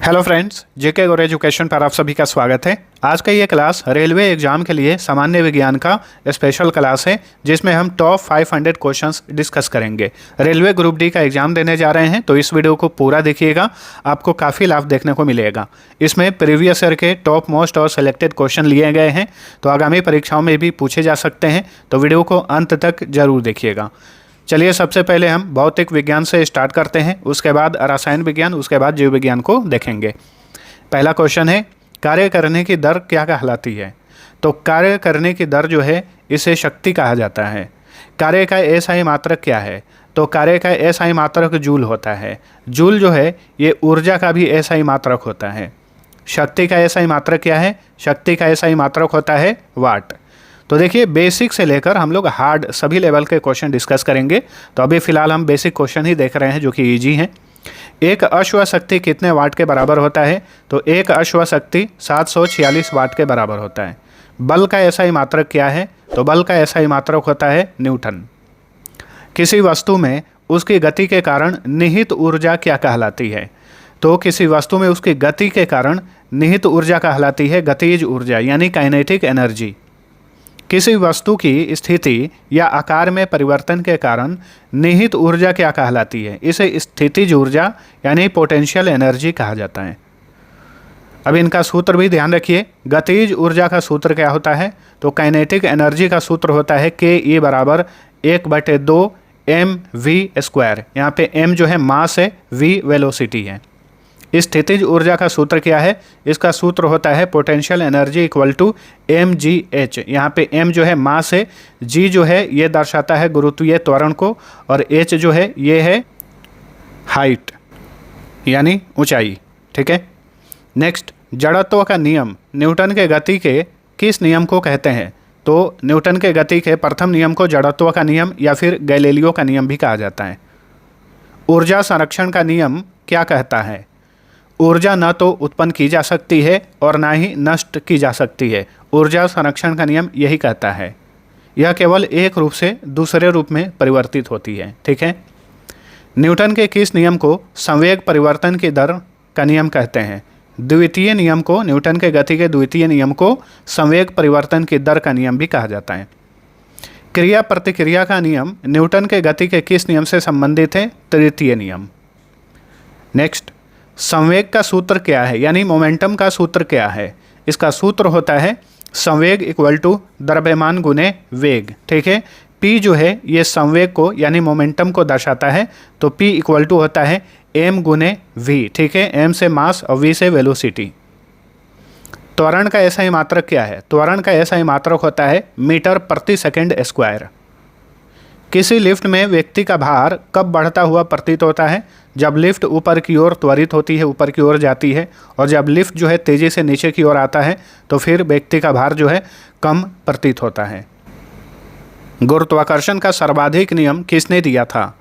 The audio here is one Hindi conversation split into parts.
हेलो फ्रेंड्स, जेके गौर एजुकेशन पर आप सभी का स्वागत है। आज का ये क्लास रेलवे एग्जाम के लिए सामान्य विज्ञान का स्पेशल क्लास है, जिसमें हम टॉप 500 क्वेश्चंस डिस्कस करेंगे। रेलवे ग्रुप डी का एग्जाम देने जा रहे हैं, तो इस वीडियो को पूरा देखिएगा, आपको काफ़ी लाभ देखने को मिलेगा। इसमें प्रीवियस ईयर के टॉप मोस्ट और सिलेक्टेड क्वेश्चन लिए गए हैं, तो आगामी परीक्षाओं में भी पूछे जा सकते हैं, तो वीडियो को अंत तक जरूर देखिएगा। चलिए, सबसे पहले हम भौतिक विज्ञान से स्टार्ट करते हैं, उसके बाद रसायन विज्ञान, उसके बाद जीव विज्ञान को देखेंगे। पहला क्वेश्चन है, कार्य करने की दर क्या कहलाती है? तो कार्य करने की दर जो है, इसे शक्ति कहा जाता है। कार्य का एसआई मात्रक क्या है? तो कार्य का एसआई मात्रक जूल होता है। जूल जो है, ये ऊर्जा का भी एसआई मात्रक होता है। शक्ति का एसआई मात्रक क्या है? शक्ति का एसआई मात्रक होता है वाट। तो देखिए, बेसिक से लेकर हम लोग हार्ड सभी लेवल के क्वेश्चन डिस्कस करेंगे। तो अभी फिलहाल हम बेसिक क्वेश्चन ही देख रहे हैं, जो कि इजी हैं। एक अश्व शक्ति कितने वाट के बराबर होता है? तो एक अश्व शक्ति 746 वाट के बराबर होता है। बल का एसआई मात्रक क्या है? तो बल का एसआई मात्रक होता है न्यूटन। किसी वस्तु में उसकी गति के कारण निहित ऊर्जा क्या कहलाती है? तो किसी वस्तु में उसकी गति के कारण निहित ऊर्जा कहलाती है गतिज ऊर्जा, यानी काइनेटिक एनर्जी। किसी वस्तु की स्थिति या आकार में परिवर्तन के कारण निहित ऊर्जा क्या कहलाती है? इसे स्थितिज ऊर्जा यानी पोटेंशियल एनर्जी कहा जाता है। अब इनका सूत्र भी ध्यान रखिए। गतिज ऊर्जा का सूत्र क्या होता है? तो काइनेटिक एनर्जी का सूत्र होता है के बराबर 1/2 mv²। यहाँ पे m जो है मास है, v वेलोसिटी है। स्थितिज ऊर्जा का सूत्र क्या है? इसका सूत्र होता है potential energy equal to mgh। यहाँ पे m जो है मास है, g जो है ये दर्शाता है गुरुत्वीय त्वरण को, और h जो है ये है हाइट यानी ऊंचाई। ठीक है। नेक्स्ट, जड़त्व का नियम न्यूटन के गति के किस नियम को कहते हैं? तो न्यूटन के गति के प्रथम नियम को जड़त्व का नियम या फिर गैलीलियो का नियम भी कहा जाता है। ऊर्जा संरक्षण का नियम क्या कहता है? ऊर्जा न तो उत्पन्न की जा सकती है और ना ही नष्ट की जा सकती है। ऊर्जा संरक्षण का नियम यही कहता है। यह केवल एक रूप से दूसरे रूप में परिवर्तित होती है। ठीक है। न्यूटन के किस नियम को संवेग परिवर्तन की दर का नियम कहते हैं? द्वितीय नियम को, न्यूटन के गति के द्वितीय नियम को संवेग परिवर्तन की दर का नियम भी कहा जाता है। क्रिया प्रतिक्रिया का नियम न्यूटन के गति के किस नियम से संबंधित है? तृतीय नियम। नेक्स्ट, संवेग का सूत्र क्या है, यानी मोमेंटम का सूत्र क्या है? इसका सूत्र होता है संवेग इक्वल टू द्रव्यमान गुने वेग। ठीक है। P जो है ये संवेग को यानी मोमेंटम को दर्शाता है, तो P इक्वल टू होता है m गुने v। ठीक है। m से मास और v से वेलोसिटी। त्वरण का एसआई मात्रक क्या है? त्वरण का एसआई मात्रक होता है मीटर प्रति सेकंड स्क्वायर। किसी लिफ्ट में व्यक्ति का भार कब बढ़ता हुआ प्रतीत होता है? जब लिफ्ट ऊपर की ओर त्वरित होती है, ऊपर की ओर जाती है, और जब लिफ्ट जो है तेज़ी से नीचे की ओर आता है, तो फिर व्यक्ति का भार जो है कम प्रतीत होता है। गुरुत्वाकर्षण का सर्वाधिक नियम किसने दिया था?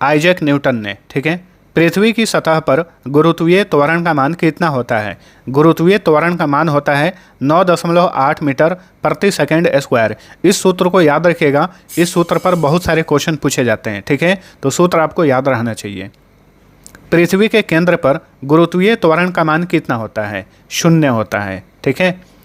आइजैक न्यूटन ने। ठीक है। पृथ्वी की सतह पर गुरुत्वीय त्वरण का मान कितना होता है? गुरुत्वीय त्वरण का मान होता है 9.8 मीटर प्रति सेकंड स्क्वायर। इस सूत्र को याद रखिएगा, इस सूत्र पर बहुत सारे क्वेश्चन पूछे जाते हैं। ठीक है। तो सूत्र आपको याद रहना चाहिए। पृथ्वी के केंद्र पर गुरुत्वीय त्वरण का मान कितना होता है? 0 होता है। ठीक है।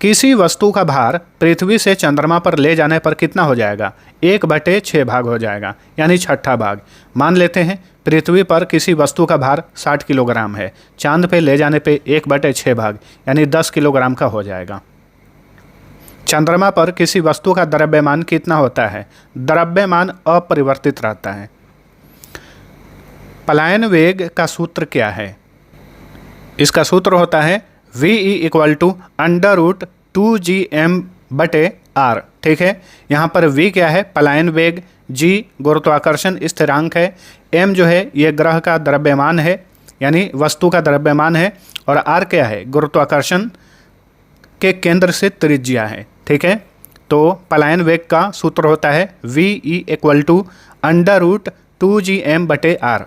किसी वस्तु का भार पृथ्वी से चंद्रमा पर ले जाने पर कितना हो जाएगा? 1/6 भाग हो जाएगा, यानी छठा भाग। मान लेते हैं पृथ्वी पर किसी वस्तु का भार 60 किलोग्राम है, चांद पे ले जाने पे 1/6 भाग यानी 10 किलोग्राम का हो जाएगा। चंद्रमा पर किसी वस्तु का द्रव्यमान कितना होता है? द्रव्यमान अपरिवर्तित रहता है। पलायन वेग का सूत्र क्या है? इसका सूत्र होता है VE इक्वल टू √2gm/r। ठीक है। यहाँ पर V क्या है? पलायन वेग, G गुरुत्वाकर्षण स्थिरांक है, M जो है ये ग्रह का द्रव्यमान है यानी वस्तु का द्रव्यमान है, और R क्या है? गुरुत्वाकर्षण के केंद्र से त्रिज्या है। ठीक है। तो पलायन वेग का सूत्र होता है VE इक्वल टू √2gm/r।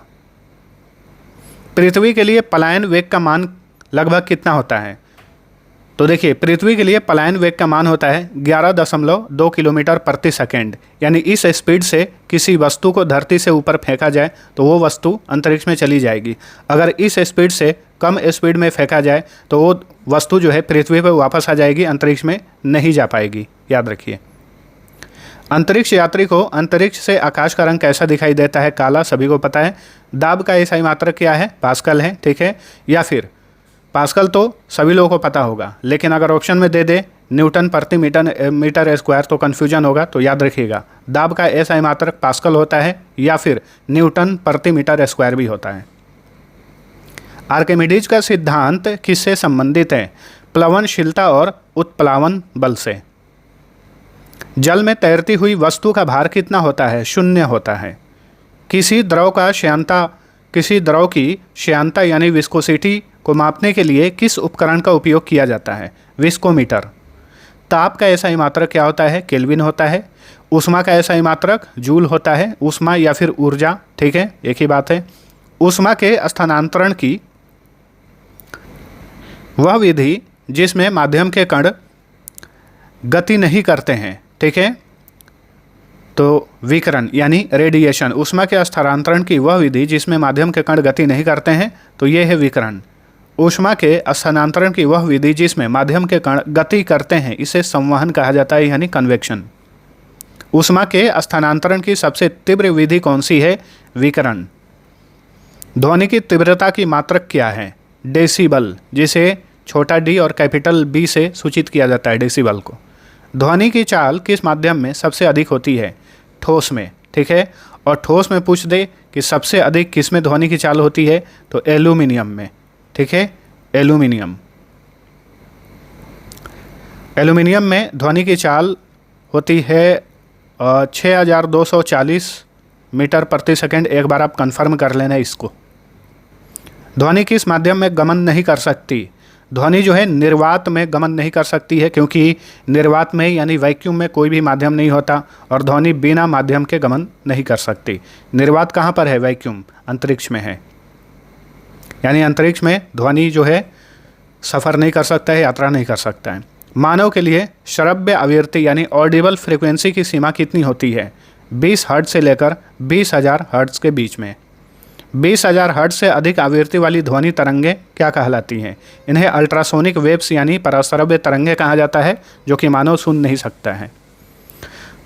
पृथ्वी के लिए पलायन वेग का मान लगभग कितना होता है? तो देखिए पृथ्वी के लिए पलायन वेग का मान होता है 11.2 किलोमीटर प्रति सेकेंड, यानी इस स्पीड से किसी वस्तु को धरती से ऊपर फेंका जाए तो वो वस्तु अंतरिक्ष में चली जाएगी। अगर इस स्पीड से कम स्पीड में फेंका जाए तो वो वस्तु जो है पृथ्वी पर वापस आ जाएगी, अंतरिक्ष में नहीं जा पाएगी। याद रखिए। अंतरिक्ष यात्री को अंतरिक्ष से आकाश का रंग कैसा दिखाई देता है? काला, सभी को पता है। दाब का एसआई मात्रक क्या है? पास्कल है, ठीक है। या फिर पास्कल तो सभी लोगों को पता होगा, लेकिन अगर ऑप्शन में दे दे न्यूटन प्रति मीटर स्क्वायर तो कन्फ्यूजन होगा। तो याद रखिएगा, दाब का एसआई मात्रक पास्कल होता है या फिर न्यूटन प्रति मीटर स्क्वायर भी होता है। आर्किमिडीज का सिद्धांत किससे संबंधित है? प्लवनशीलता और उत्प्लावन बल से। जल में तैरती हुई वस्तु का भार कितना होता है? 0 होता है। किसी द्रव की श्यानता यानी विस्कोसिटी को मापने के लिए किस उपकरण का उपयोग किया जाता है? विस्कोमीटर। ताप का एसआई मात्रक क्या होता है? केल्विन होता है। ऊष्मा का एसआई मात्रक जूल होता है। ऊष्मा या फिर ऊर्जा, ठीक है, एक ही बात है। ऊष्मा के स्थानांतरण की वह विधि जिसमें माध्यम के कण गति नहीं करते हैं, ठीक है, तो विकिरण यानी रेडिएशन। ऊष्मा के स्थानांतरण की वह विधि जिसमें माध्यम के कण गति नहीं करते हैं, तो ये है विकिरण। ऊष्मा के स्थानांतरण की वह विधि जिसमें माध्यम के कण गति करते हैं, इसे संवहन कहा जाता है, यानी कन्वेक्शन। ऊष्मा के स्थानांतरण की सबसे तीव्र विधि कौन सी है? विकिरण। ध्वनि की तीव्रता की मात्रक क्या है? डेसिबल, जिसे छोटा डी और कैपिटल बी से सूचित किया जाता है, डेसिबल को। ध्वनि की चाल किस माध्यम में सबसे अधिक होती है? ठोस में, ठीक है। और ठोस में पूछ दे कि सबसे अधिक किस में ध्वनि की चाल होती है, तो एल्यूमिनियम में, ठीक है, एल्यूमिनियम। एल्यूमिनियम में ध्वनि की चाल होती है 6240 मीटर प्रति सेकंड। एक बार आप कंफर्म कर लेना इसको। ध्वनि किस माध्यम में गमन नहीं कर सकती? ध्वनि जो है निर्वात में गमन नहीं कर सकती है, क्योंकि निर्वात में यानी वैक्यूम में कोई भी माध्यम नहीं होता और ध्वनि बिना माध्यम के गमन नहीं कर सकती। निर्वात कहाँ पर है? वैक्यूम, अंतरिक्ष में है, यानी अंतरिक्ष में ध्वनि जो है सफ़र नहीं कर सकता है, यात्रा नहीं कर सकता है। मानव के लिए श्रव्य आवृत्ति यानी ऑडिबल फ्रीक्वेंसी की सीमा कितनी होती है? 20 हर्ट्ज से लेकर 20,000 हर्ट्ज के बीच में। 20,000 हर्ट्ज से अधिक आवृत्ति वाली ध्वनि तरंगें क्या कहलाती हैं? इन्हें अल्ट्रासोनिक वेव्स यानी पराश्रव्य तरंगें कहा जाता है, जो कि मानव सुन नहीं सकता है।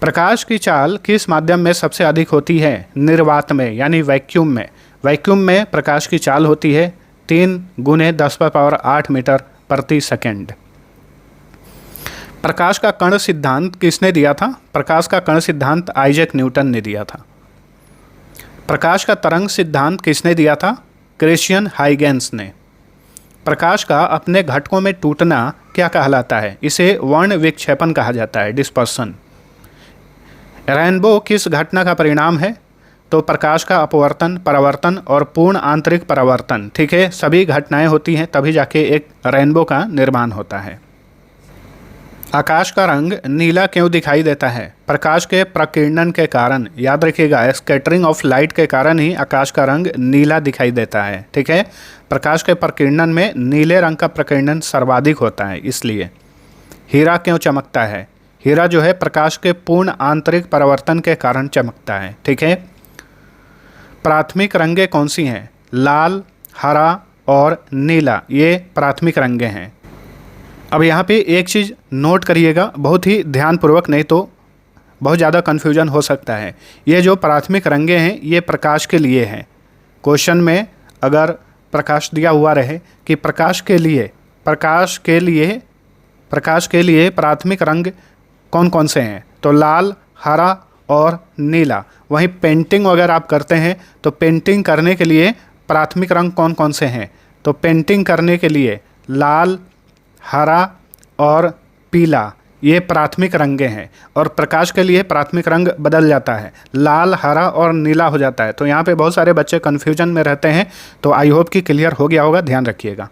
प्रकाश की चाल किस माध्यम में सबसे अधिक होती है? निर्वात में यानी वैक्यूम में। वैक्यूम में प्रकाश की चाल होती है 3 × 10⁸ मीटर प्रति सेकेंड। प्रकाश का कण सिद्धांत किसने दिया था? प्रकाश का कण सिद्धांत आइजैक न्यूटन ने दिया था। प्रकाश का तरंग सिद्धांत किसने दिया था? क्रिश्चियन हाइगेंस ने। प्रकाश का अपने घटकों में टूटना क्या कहलाता है? इसे वर्ण विक्षेपण कहा जाता है, डिस्पर्सन। रेनबो किस घटना का परिणाम है? तो प्रकाश का अपवर्तन, परावर्तन और पूर्ण आंतरिक परावर्तन, ठीक है, सभी घटनाएं होती हैं तभी जाके एक रेनबो का निर्माण होता है। आकाश का रंग नीला क्यों दिखाई देता है? प्रकाश के प्रकीर्णन के कारण। याद रखिएगा, स्कैटरिंग ऑफ लाइट के कारण ही आकाश का रंग नीला दिखाई देता है, ठीक है। प्रकाश के प्रकीर्णन में नीले रंग का प्रकीर्णन सर्वाधिक होता है, इसलिए। हीरा क्यों चमकता है? हीरा जो है प्रकाश के पूर्ण आंतरिक परावर्तन के कारण चमकता है, ठीक है। प्राथमिक रंगें कौन सी हैं? लाल, हरा और नीला, ये प्राथमिक रंगें हैं। अब यहाँ पे एक चीज़ नोट करिएगा बहुत ही ध्यानपूर्वक, नहीं तो बहुत ज़्यादा कन्फ्यूजन हो सकता है। ये जो प्राथमिक रंगें हैं ये प्रकाश के लिए हैं। क्वेश्चन में अगर प्रकाश दिया हुआ रहे कि प्रकाश के लिए प्राथमिक रंग कौन कौन से हैं, तो लाल, हरा और नीला। वहीं पेंटिंग वगैरह आप करते हैं तो पेंटिंग करने के लिए प्राथमिक रंग कौन कौन से हैं, तो पेंटिंग करने के लिए लाल, हरा और पीला, ये प्राथमिक रंगें हैं। और प्रकाश के लिए प्राथमिक रंग बदल जाता है, लाल, हरा और नीला हो जाता है। तो यहाँ पे बहुत सारे बच्चे कन्फ्यूजन में रहते हैं, तो आई होप कि क्लियर हो गया होगा, ध्यान रखिएगा।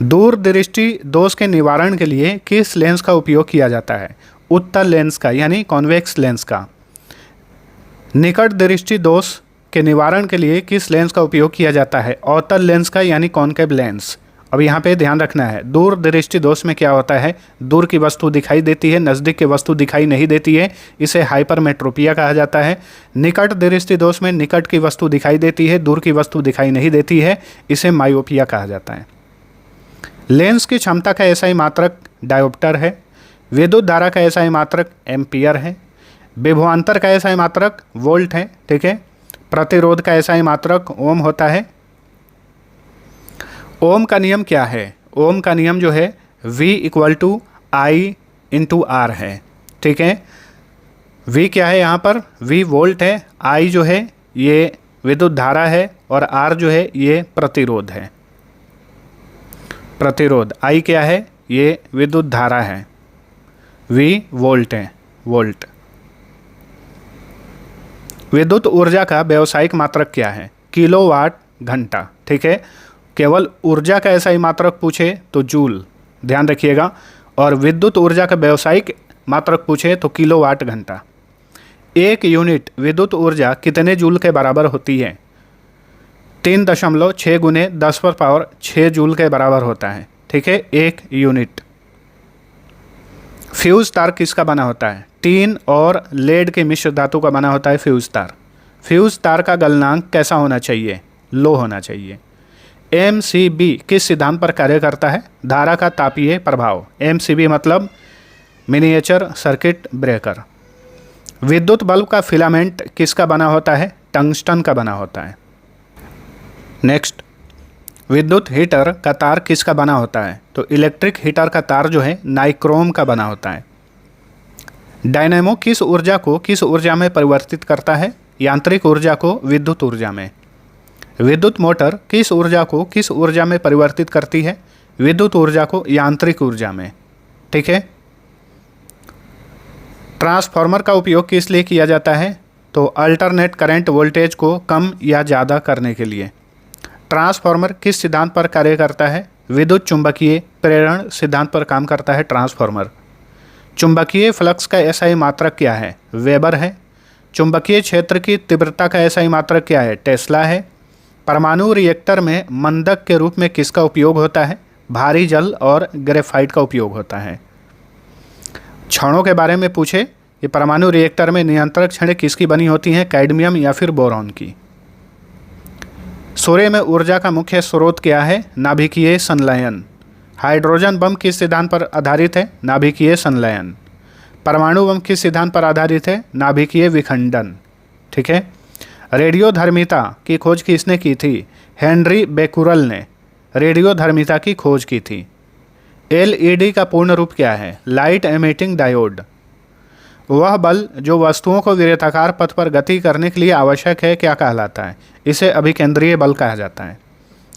दूरदृष्टि दोष के निवारण के लिए किस लेंस का उपयोग किया जाता है? उत्तल लेंस का यानी कॉन्वेक्स लेंस का। निकट दृष्टि दोष के निवारण के लिए किस लेंस का उपयोग किया जाता है? अवतल लेंस का यानी कॉनकेव लेंस। अब यहाँ पे ध्यान रखना है, दूर दृष्टि दोष में क्या होता है, दूर की वस्तु दिखाई देती है, नज़दीक की वस्तु दिखाई नहीं देती है, इसे हाइपरमेट्रोपिया कहा जाता है। निकट दृष्टि दोष में निकट की वस्तु दिखाई देती है, दूर की वस्तु दिखाई नहीं देती है, इसे मायोपिया कहा जाता है। लेंस की क्षमता का एसआई मात्रक डायोप्टर है। विद्युत धारा का एसआई मात्रक एम्पियर है। विभवांतर का एसआई मात्रक वोल्ट है, ठीक है। प्रतिरोध का एसआई मात्रक ओम होता है। ओम का नियम क्या है, ओम का नियम जो है V = I/R है, ठीक है। V क्या है यहाँ पर, V वोल्ट है, I जो है ये विद्युत धारा है और R जो है ये प्रतिरोध है। प्रतिरोध I क्या है, ये विद्युत धारा है, V वोल्ट है, वोल्ट। विद्युत ऊर्जा का व्यावसायिक मात्रक क्या है, किलोवाट घंटा, ठीक है। केवल ऊर्जा का एसआई मात्रक पूछे तो जूल, ध्यान रखिएगा, और विद्युत ऊर्जा का व्यावसायिक मात्रक पूछे तो किलोवाट घंटा। एक यूनिट विद्युत ऊर्जा कितने जूल के बराबर होती है, 3.6 × 10⁻6 जूल के बराबर होता है, ठीक है, एक यूनिट। फ्यूज तार किसका बना होता है, टीन और लेड के मिश्र धातु का बना होता है फ्यूज तार। फ्यूज तार का गलनांक कैसा होना चाहिए, लो होना चाहिए। MCB किस सिद्धांत पर कार्य करता है, धारा का तापीय प्रभाव। MCB मतलब मिनिएचर सर्किट ब्रेकर। विद्युत बल्ब का फिलामेंट किसका बना होता है, टंगस्टन का बना होता है। नेक्स्ट, विद्युत हीटर का तार किसका बना होता है, तो इलेक्ट्रिक हीटर का तार जो है नाइक्रोम का बना होता है। डायनेमो किस ऊर्जा को किस ऊर्जा में परिवर्तित करता है, यांत्रिक ऊर्जा को विद्युत ऊर्जा में। विद्युत मोटर किस ऊर्जा को किस ऊर्जा में परिवर्तित करती है, विद्युत ऊर्जा को यांत्रिक ऊर्जा में, ठीक है। ट्रांसफार्मर का उपयोग किस लिए किया जाता है, तो अल्टरनेट करंट वोल्टेज को कम या ज़्यादा करने के लिए। ट्रांसफार्मर किस सिद्धांत पर कार्य करता है, विद्युत चुंबकीय प्रेरण सिद्धांत पर काम करता है ट्रांसफार्मर। चुंबकीय फ्लक्स का एसआई मात्रक क्या है, वेबर है। चुंबकीय क्षेत्र की तीव्रता का एसआई मात्रक क्या है, टेस्ला है। परमाणु रिएक्टर में मंदक के रूप में किसका उपयोग होता है, भारी जल और ग्रेफाइट का उपयोग होता है। क्षणों के बारे में पूछे कि परमाणु रिएक्टर में नियंत्रक क्षण किसकी बनी होती हैं, कैडमियम या फिर बोरॉन की। सूर्य में ऊर्जा का मुख्य स्रोत क्या है, नाभिकीय संलयन। हाइड्रोजन बम किस सिद्धांत पर आधारित है, नाभिकीय संलयन। परमाणु बम किस सिद्धांत पर आधारित है, नाभिकीय विखंडन, ठीक है। रेडियोधर्मिता की खोज किसने की थी, हेनरी बेकुरल ने रेडियोधर्मिता की खोज की थी। LED का पूर्ण रूप क्या है, लाइट एमिटिंग डायोड। वह बल जो वस्तुओं को वृत्ताकार पथ पर गति करने के लिए आवश्यक है क्या कहलाता है, इसे अभिकेंद्रीय बल कहा जाता है।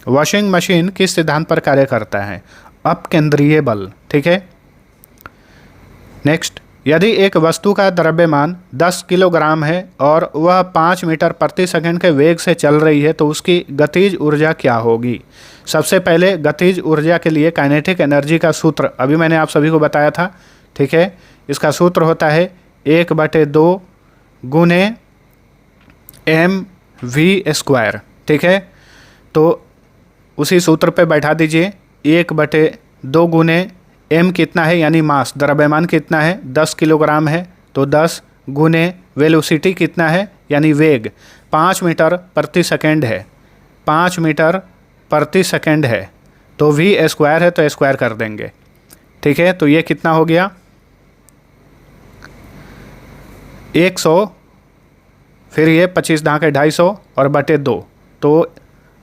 वॉशिंग मशीन किस सिद्धांत पर कार्य करता है, अपकेंद्रीय बल, ठीक है। नेक्स्ट, यदि एक वस्तु का द्रव्यमान 10 किलोग्राम है और वह 5 मीटर प्रति सेकंड के वेग से चल रही है तो उसकी गतिज ऊर्जा क्या होगी। सबसे पहले गतिज ऊर्जा के लिए काइनेटिक एनर्जी का सूत्र अभी मैंने आप सभी को बताया था, ठीक है। इसका सूत्र होता है 1/2 × mv², ठीक है। तो उसी सूत्र पे बैठा दीजिए, 1/2 × m कितना है यानी मास, द्रव्यमान कितना है 10 किलोग्राम है, तो 10 × वेलोसिटी कितना है यानी वेग 5 मीटर प्रति सेकंड है, 5 मीटर प्रति सेकंड है, तो v² है तो स्क्वायर कर देंगे, ठीक है। तो ये कितना हो गया 100, फिर ये 25 ढाके 250 और बटे 2, तो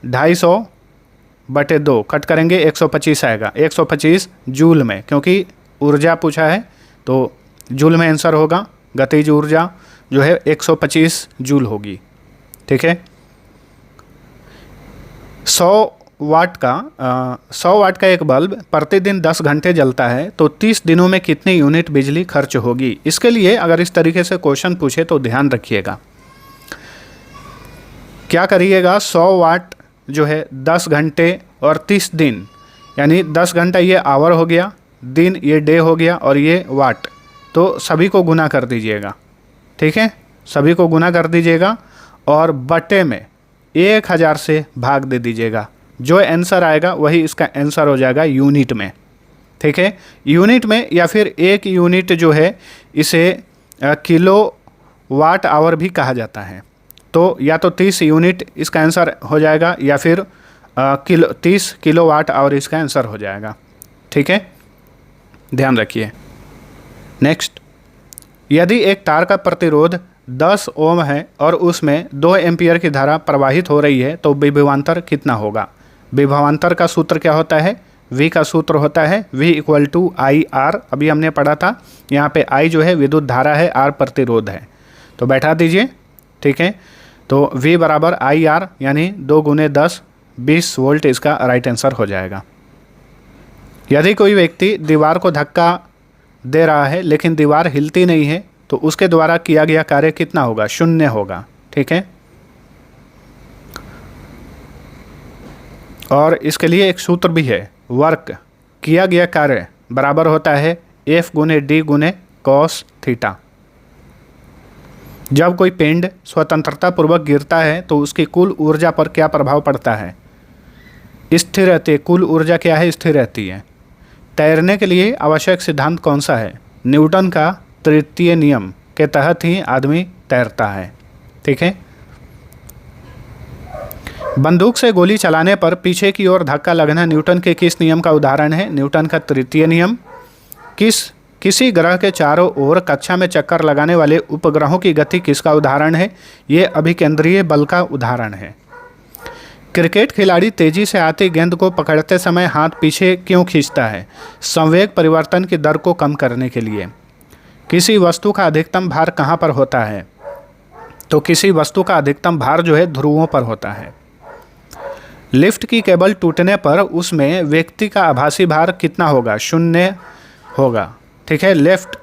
250/2 कट करेंगे 125 आएगा, 125 जूल में, क्योंकि ऊर्जा पूछा है तो जूल में आंसर होगा। गतिज ऊर्जा जो है 125 जूल होगी, ठीक है। 100 वाट का एक बल्ब प्रतिदिन 10 घंटे जलता है तो 30 दिनों में कितनी यूनिट बिजली खर्च होगी। इसके लिए अगर इस तरीके से क्वेश्चन पूछे तो ध्यान रखिएगा, क्या करिएगा, 100 वाट जो है 10 घंटे और 30 दिन, यानी 10 घंटा ये आवर हो गया, दिन ये डे हो गया और ये वाट, तो सभी को गुना कर दीजिएगा, ठीक है। सभी को गुना कर दीजिएगा और बटे में 1000 से भाग दे दीजिएगा, जो आंसर आएगा वही इसका आंसर हो जाएगा यूनिट में। ठीक है, यूनिट में, या फिर एक यूनिट जो है इसे किलो वाट आवर भी कहा जाता है। तो या तो 30 यूनिट इसका आंसर हो जाएगा, या फिर 30 किलो वाट आवर इसका आंसर हो जाएगा। ठीक है, ध्यान रखिए। नेक्स्ट, यदि एक तार का प्रतिरोध 10 ओम है और उसमें 2 एम्पियर की धारा प्रवाहित हो रही है तो विभवांतर कितना होगा? विभवांतर का सूत्र क्या होता है? V का सूत्र होता है V = IR। अभी हमने पढ़ा था, यहाँ पे I जो है विद्युत धारा है, R प्रतिरोध है, तो बैठा दीजिए। ठीक है, तो V = IR यानी 2 × 10 20 वोल्ट इसका राइट आंसर हो जाएगा। यदि कोई व्यक्ति दीवार को धक्का दे रहा है लेकिन दीवार हिलती नहीं है तो उसके द्वारा किया गया कार्य कितना होगा? 0 होगा। ठीक है, और इसके लिए एक सूत्र भी है, वर्क किया गया कार्य बराबर होता है F × D × cos थीटा। जब कोई पिंड स्वतंत्रता पूर्वक गिरता है तो उसकी कुल ऊर्जा पर क्या प्रभाव पड़ता है? स्थिर रहती है। कुल ऊर्जा क्या है? स्थिर रहती है। तैरने के लिए आवश्यक सिद्धांत कौन सा है? न्यूटन का तृतीय नियम के तहत ही आदमी तैरता है। ठीक है, बंदूक से गोली चलाने पर पीछे की ओर धक्का लगना न्यूटन के किस नियम का उदाहरण है? न्यूटन का तृतीय नियम। किसी ग्रह के चारों ओर कक्षा में चक्कर लगाने वाले उपग्रहों की गति किसका उदाहरण है? ये अभिकेंद्रीय बल का उदाहरण है। क्रिकेट खिलाड़ी तेजी से आती गेंद को पकड़ते समय हाथ पीछे क्यों खींचता है? संवेग परिवर्तन की दर को कम करने के लिए। किसी वस्तु का अधिकतम भार कहाँ पर होता है? तो किसी वस्तु का अधिकतम भार जो है ध्रुवों पर होता है। लिफ्ट की केबल टूटने पर उसमें व्यक्ति का आभासी भार कितना होगा? 0 होगा। ठीक है,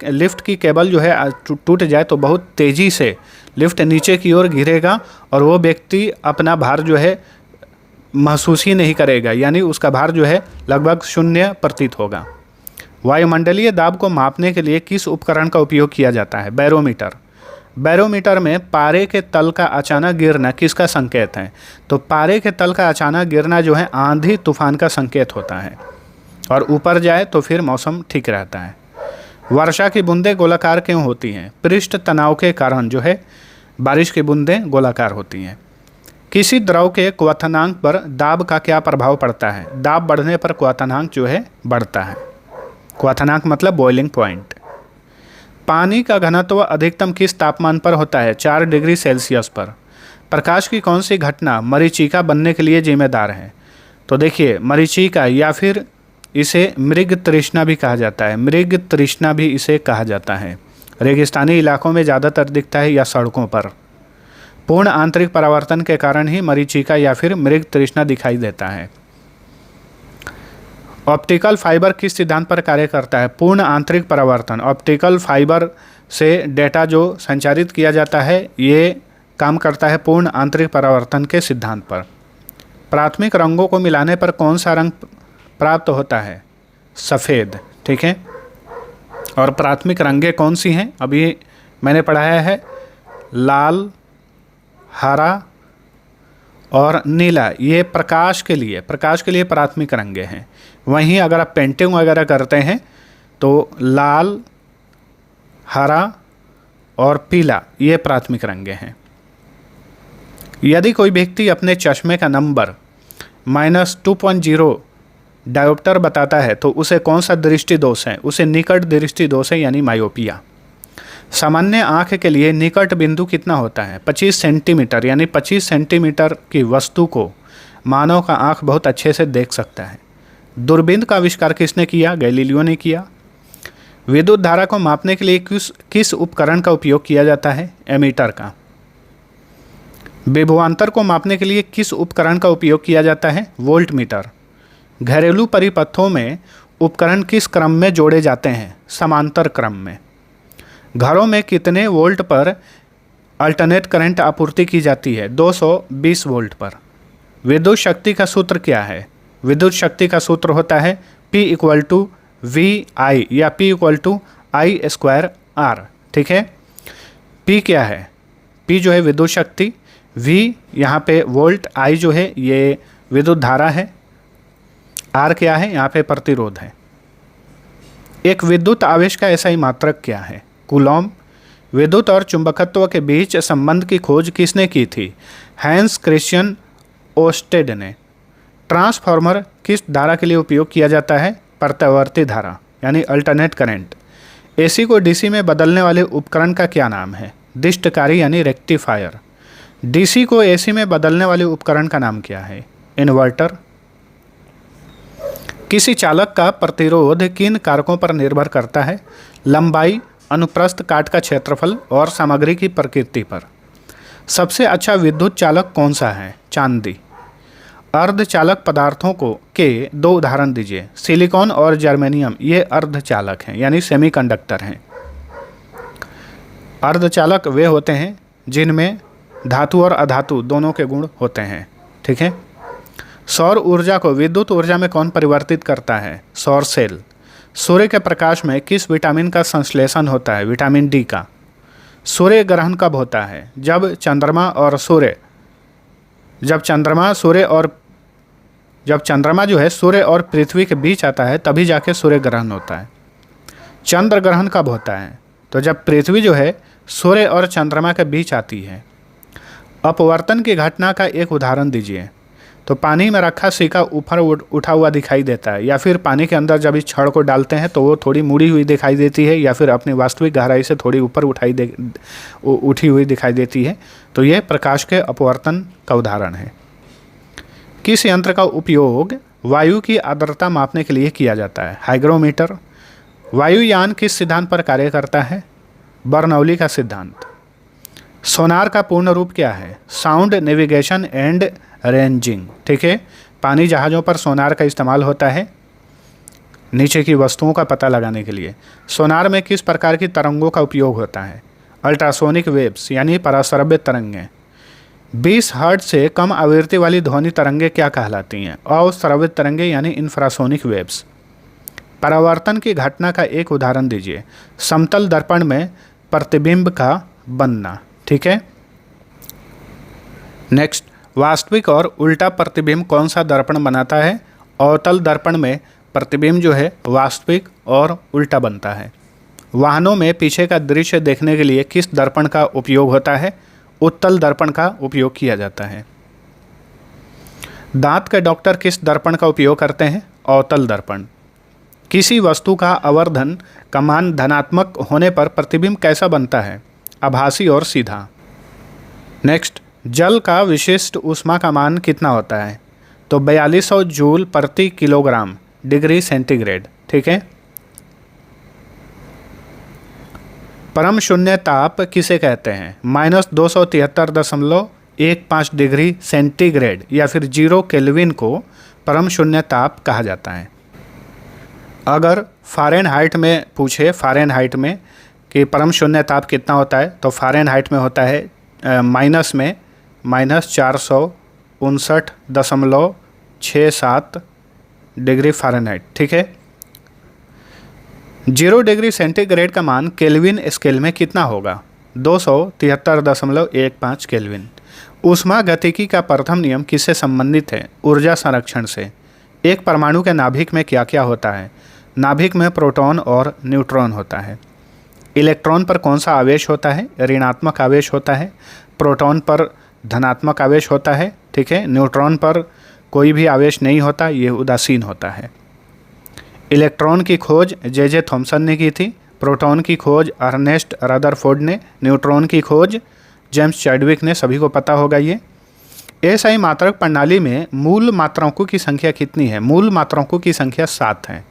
लिफ्ट की केबल जो है टूट जाए तो बहुत तेज़ी से लिफ्ट नीचे की ओर गिरेगा और वो व्यक्ति अपना भार जो है महसूस ही नहीं करेगा, यानी उसका भार जो है लगभग 0 प्रतीत होगा। वायुमंडलीय दाब को मापने के लिए किस उपकरण का उपयोग किया जाता है? बैरोमीटर। बैरोमीटर में पारे के तल का अचानक गिरना किसका संकेत है? तो पारे के तल का अचानक गिरना जो है आंधी तूफान का संकेत होता है, और ऊपर जाए तो फिर मौसम ठीक रहता है। वर्षा की बूंदें गोलाकार क्यों होती हैं? पृष्ठ तनाव के कारण जो है बारिश की बूंदें गोलाकार होती हैं। किसी द्रव के क्वथनांक पर दाब का क्या प्रभाव पड़ता है? दाब बढ़ने पर क्वथनांक जो है बढ़ता है। क्वथनांक मतलब बॉइलिंग पॉइंट। पानी का घनत्व अधिकतम किस तापमान पर होता है? 4 डिग्री सेल्सियस पर। प्रकाश की कौन सी घटना मरीचिका बनने के लिए जिम्मेदार है? तो देखिए, मरीचिका या फिर इसे मृग तृष्णा भी कहा जाता है। मृग तृष्णा भी इसे कहा जाता है। रेगिस्तानी इलाकों में ज़्यादातर दिखता है या सड़कों पर। पूर्ण आंतरिक परावर्तन के कारण ही मरीचिका या फिर मृग तृष्णा दिखाई देता है। ऑप्टिकल फाइबर किस सिद्धांत पर कार्य करता है? पूर्ण आंतरिक परावर्तन। ऑप्टिकल फाइबर से डेटा जो संचारित किया जाता है ये काम करता है पूर्ण आंतरिक परावर्तन के सिद्धांत पर। प्राथमिक रंगों को मिलाने पर कौन सा रंग प्राप्त होता है? सफ़ेद। ठीक है, और प्राथमिक रंगें कौन सी हैं? अभी मैंने पढ़ाया है लाल, हरा और नीला। ये प्रकाश के लिए प्राथमिक रंगे हैं। वहीं अगर आप पेंटिंग वगैरह करते हैं तो लाल, हरा और पीला ये प्राथमिक रंगे हैं। यदि कोई व्यक्ति अपने चश्मे का नंबर -2.0 डायोप्टर बताता है तो उसे कौन सा दृष्टि दोष है? उसे निकट दृष्टि दोष है, यानी मायोपिया। सामान्य आँख के लिए निकट बिंदु कितना होता है? 25 सेंटीमीटर, यानी 25 सेंटीमीटर की वस्तु को मानव का आँख बहुत अच्छे से देख सकता है। दूरबीन का आविष्कार किसने किया? गैलीलियो ने किया। विद्युत धारा को मापने के लिए किस उपकरण का उपयोग किया जाता है? एमीटर का। विभवांतर को मापने के लिए किस उपकरण का उपयोग किया जाता है? वोल्टमीटर। घरेलू परिपथों में उपकरण किस क्रम में जोड़े जाते हैं? समांतर क्रम में। घरों में कितने वोल्ट पर अल्टरनेट करंट आपूर्ति की जाती है? 220 वोल्ट पर। विद्युत शक्ति का सूत्र क्या है? विद्युत शक्ति का सूत्र होता है P = VI या P = I²R। ठीक है, P क्या है? P जो है विद्युत शक्ति, V यहाँ पे वोल्ट, I जो है ये विद्युत धारा है। आर क्या है? यहाँ पे प्रतिरोध है। एक विद्युत आवेश का SI मात्रक क्या है? कूलॉम। विद्युत और चुंबकत्व के बीच संबंध की खोज किसने की थी? हैंस क्रिश्चियन ओस्टेड ने। ट्रांसफार्मर किस धारा के लिए उपयोग किया जाता है? प्रत्यावर्ती धारा यानी अल्टरनेट करंट। AC को DC में बदलने वाले उपकरण का क्या नाम है? दिष्टकारी यानी रेक्टिफायर। DC को AC में बदलने वाले उपकरण का नाम क्या है? इन्वर्टर। किसी चालक का प्रतिरोध किन कारकों पर निर्भर करता है? लंबाई, अनुप्रस्थ काट का क्षेत्रफल और सामग्री की प्रकृति पर। सबसे अच्छा विद्युत चालक कौन सा है? चांदी। अर्धचालक पदार्थों के 2 उदाहरण दीजिए। सिलिकॉन और जर्मेनियम ये अर्धचालक हैं यानी सेमीकंडक्टर हैं। अर्धचालक वे होते हैं जिनमें धातु और अधातु दोनों के गुण होते हैं। ठीक है। सौर ऊर्जा को विद्युत ऊर्जा में कौन परिवर्तित करता है? सौर सेल। सूर्य के प्रकाश में किस विटामिन का संश्लेषण होता है? विटामिन डी का। सूर्य ग्रहण कब होता है? जब चंद्रमा जो है सूर्य और पृथ्वी के बीच आता है, तभी जाके सूर्य ग्रहण होता है। चंद्र ग्रहण कब होता है? तो जब पृथ्वी जो है सूर्य और चंद्रमा के बीच आती है। अपवर्तन की घटना का एक उदाहरण दीजिए। तो पानी में रखा सिक्का ऊपर उठा हुआ दिखाई देता है, या फिर पानी के अंदर जब इस छड़ को डालते हैं तो वो थोड़ी मुड़ी हुई दिखाई देती है, या फिर अपनी वास्तविक गहराई से थोड़ी ऊपर उठी हुई दिखाई देती है। तो यह प्रकाश के अपवर्तन का उदाहरण है। किस यंत्र का उपयोग वायु की आर्द्रता मापने के लिए किया जाता है? हाइग्रोमीटर। वायुयान किस सिद्धांत पर कार्य करता है? बर्नौली का सिद्धांत। सोनार का पूर्ण रूप क्या है? Sound navigation and ranging. ठीक है। पानी जहाज़ों पर सोनार का इस्तेमाल होता है नीचे की वस्तुओं का पता लगाने के लिए। सोनार में किस प्रकार की तरंगों का उपयोग होता है? अल्ट्रासोनिक वेव्स यानी पराश्रव्य तरंगें। 20 हर्ट्ज से कम आवृत्ति वाली ध्वनि तरंगें क्या कहलाती हैं? अश्रवित तरंगें यानी इंफ्रासोनिक वेव्स। परावर्तन की घटना का एक उदाहरण दीजिए। समतल दर्पण में प्रतिबिंब का बनना। ठीक है। नेक्स्ट, वास्तविक और उल्टा प्रतिबिंब कौन सा दर्पण बनाता है? अवतल दर्पण में प्रतिबिंब जो है वास्तविक और उल्टा बनता है। वाहनों में पीछे का दृश्य देखने के लिए किस दर्पण का उपयोग होता है? उत्तल दर्पण का उपयोग किया जाता है। दांत के डॉक्टर किस दर्पण का उपयोग करते हैं? अवतल दर्पण। किसी वस्तु का आवर्धन का मान धनात्मक होने पर प्रतिबिंब कैसा बनता है? आभासी और सीधा। नेक्स्ट, जल का विशिष्ट ऊष्मा का मान कितना होता है? तो 4200 जूल प्रति किलोग्राम डिग्री सेंटीग्रेड। ठीक है। परम शून्य ताप किसे कहते हैं? -273.15 डिग्री सेंटीग्रेड या फिर 0 केल्विन को परम शून्य ताप कहा जाता है। अगर फ़ारेनहाइट में पूछे, फ़ारेनहाइट में कि परम शून्य ताप कितना होता है, तो फ़ारेनहाइट में होता है -459.67 डिग्री फ़ारेनहाइट। ठीक है। 0 डिग्री सेंटीग्रेड का मान केल्विन स्केल में कितना होगा? 273.15 केल्विन। ऊष्मा गतिकी का प्रथम नियम किससे संबंधित है? ऊर्जा संरक्षण से। एक परमाणु के नाभिक में क्या क्या होता है? नाभिक में प्रोटॉन और न्यूट्रॉन होता है। इलेक्ट्रॉन पर कौन सा आवेश होता है? ऋणात्मक आवेश होता है। प्रोटॉन पर धनात्मक आवेश होता है। ठीक है। न्यूट्रॉन पर कोई भी आवेश नहीं होता, ये उदासीन होता है। इलेक्ट्रॉन की खोज जे थॉमसन ने की थी। प्रोटॉन की खोज अर्नेस्ट रदरफोर्ड ने। न्यूट्रॉन की खोज जेम्स चैडविक ने। सभी को पता होगा ये। SI मात्रक प्रणाली में मूल मात्रांकों की संख्या कितनी है? मूल मात्रांकों की संख्या 7 है।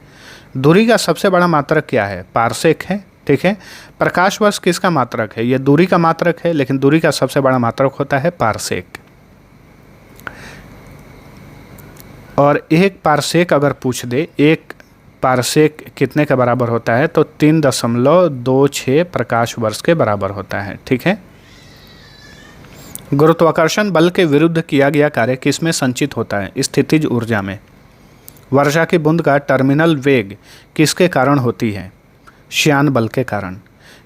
दूरी का सबसे बड़ा मात्रक क्या है? पारसेक है। ठीक है। प्रकाश वर्ष किसका मात्रक है? यह दूरी का मात्रक है, लेकिन दूरी का सबसे बड़ा मात्रक होता है पारसेक। और एक पारसेक अगर पूछ दे, एक पारसेक कितने के बराबर होता है, तो 3.26 प्रकाश वर्ष के बराबर होता है। ठीक है। गुरुत्वाकर्षण बल के विरुद्ध किया गया कार्य किसमें संचित होता है? स्थितिज ऊर्जा में। वर्षा की बूंद का टर्मिनल वेग किसके कारण होती है? श्यान बल के कारण।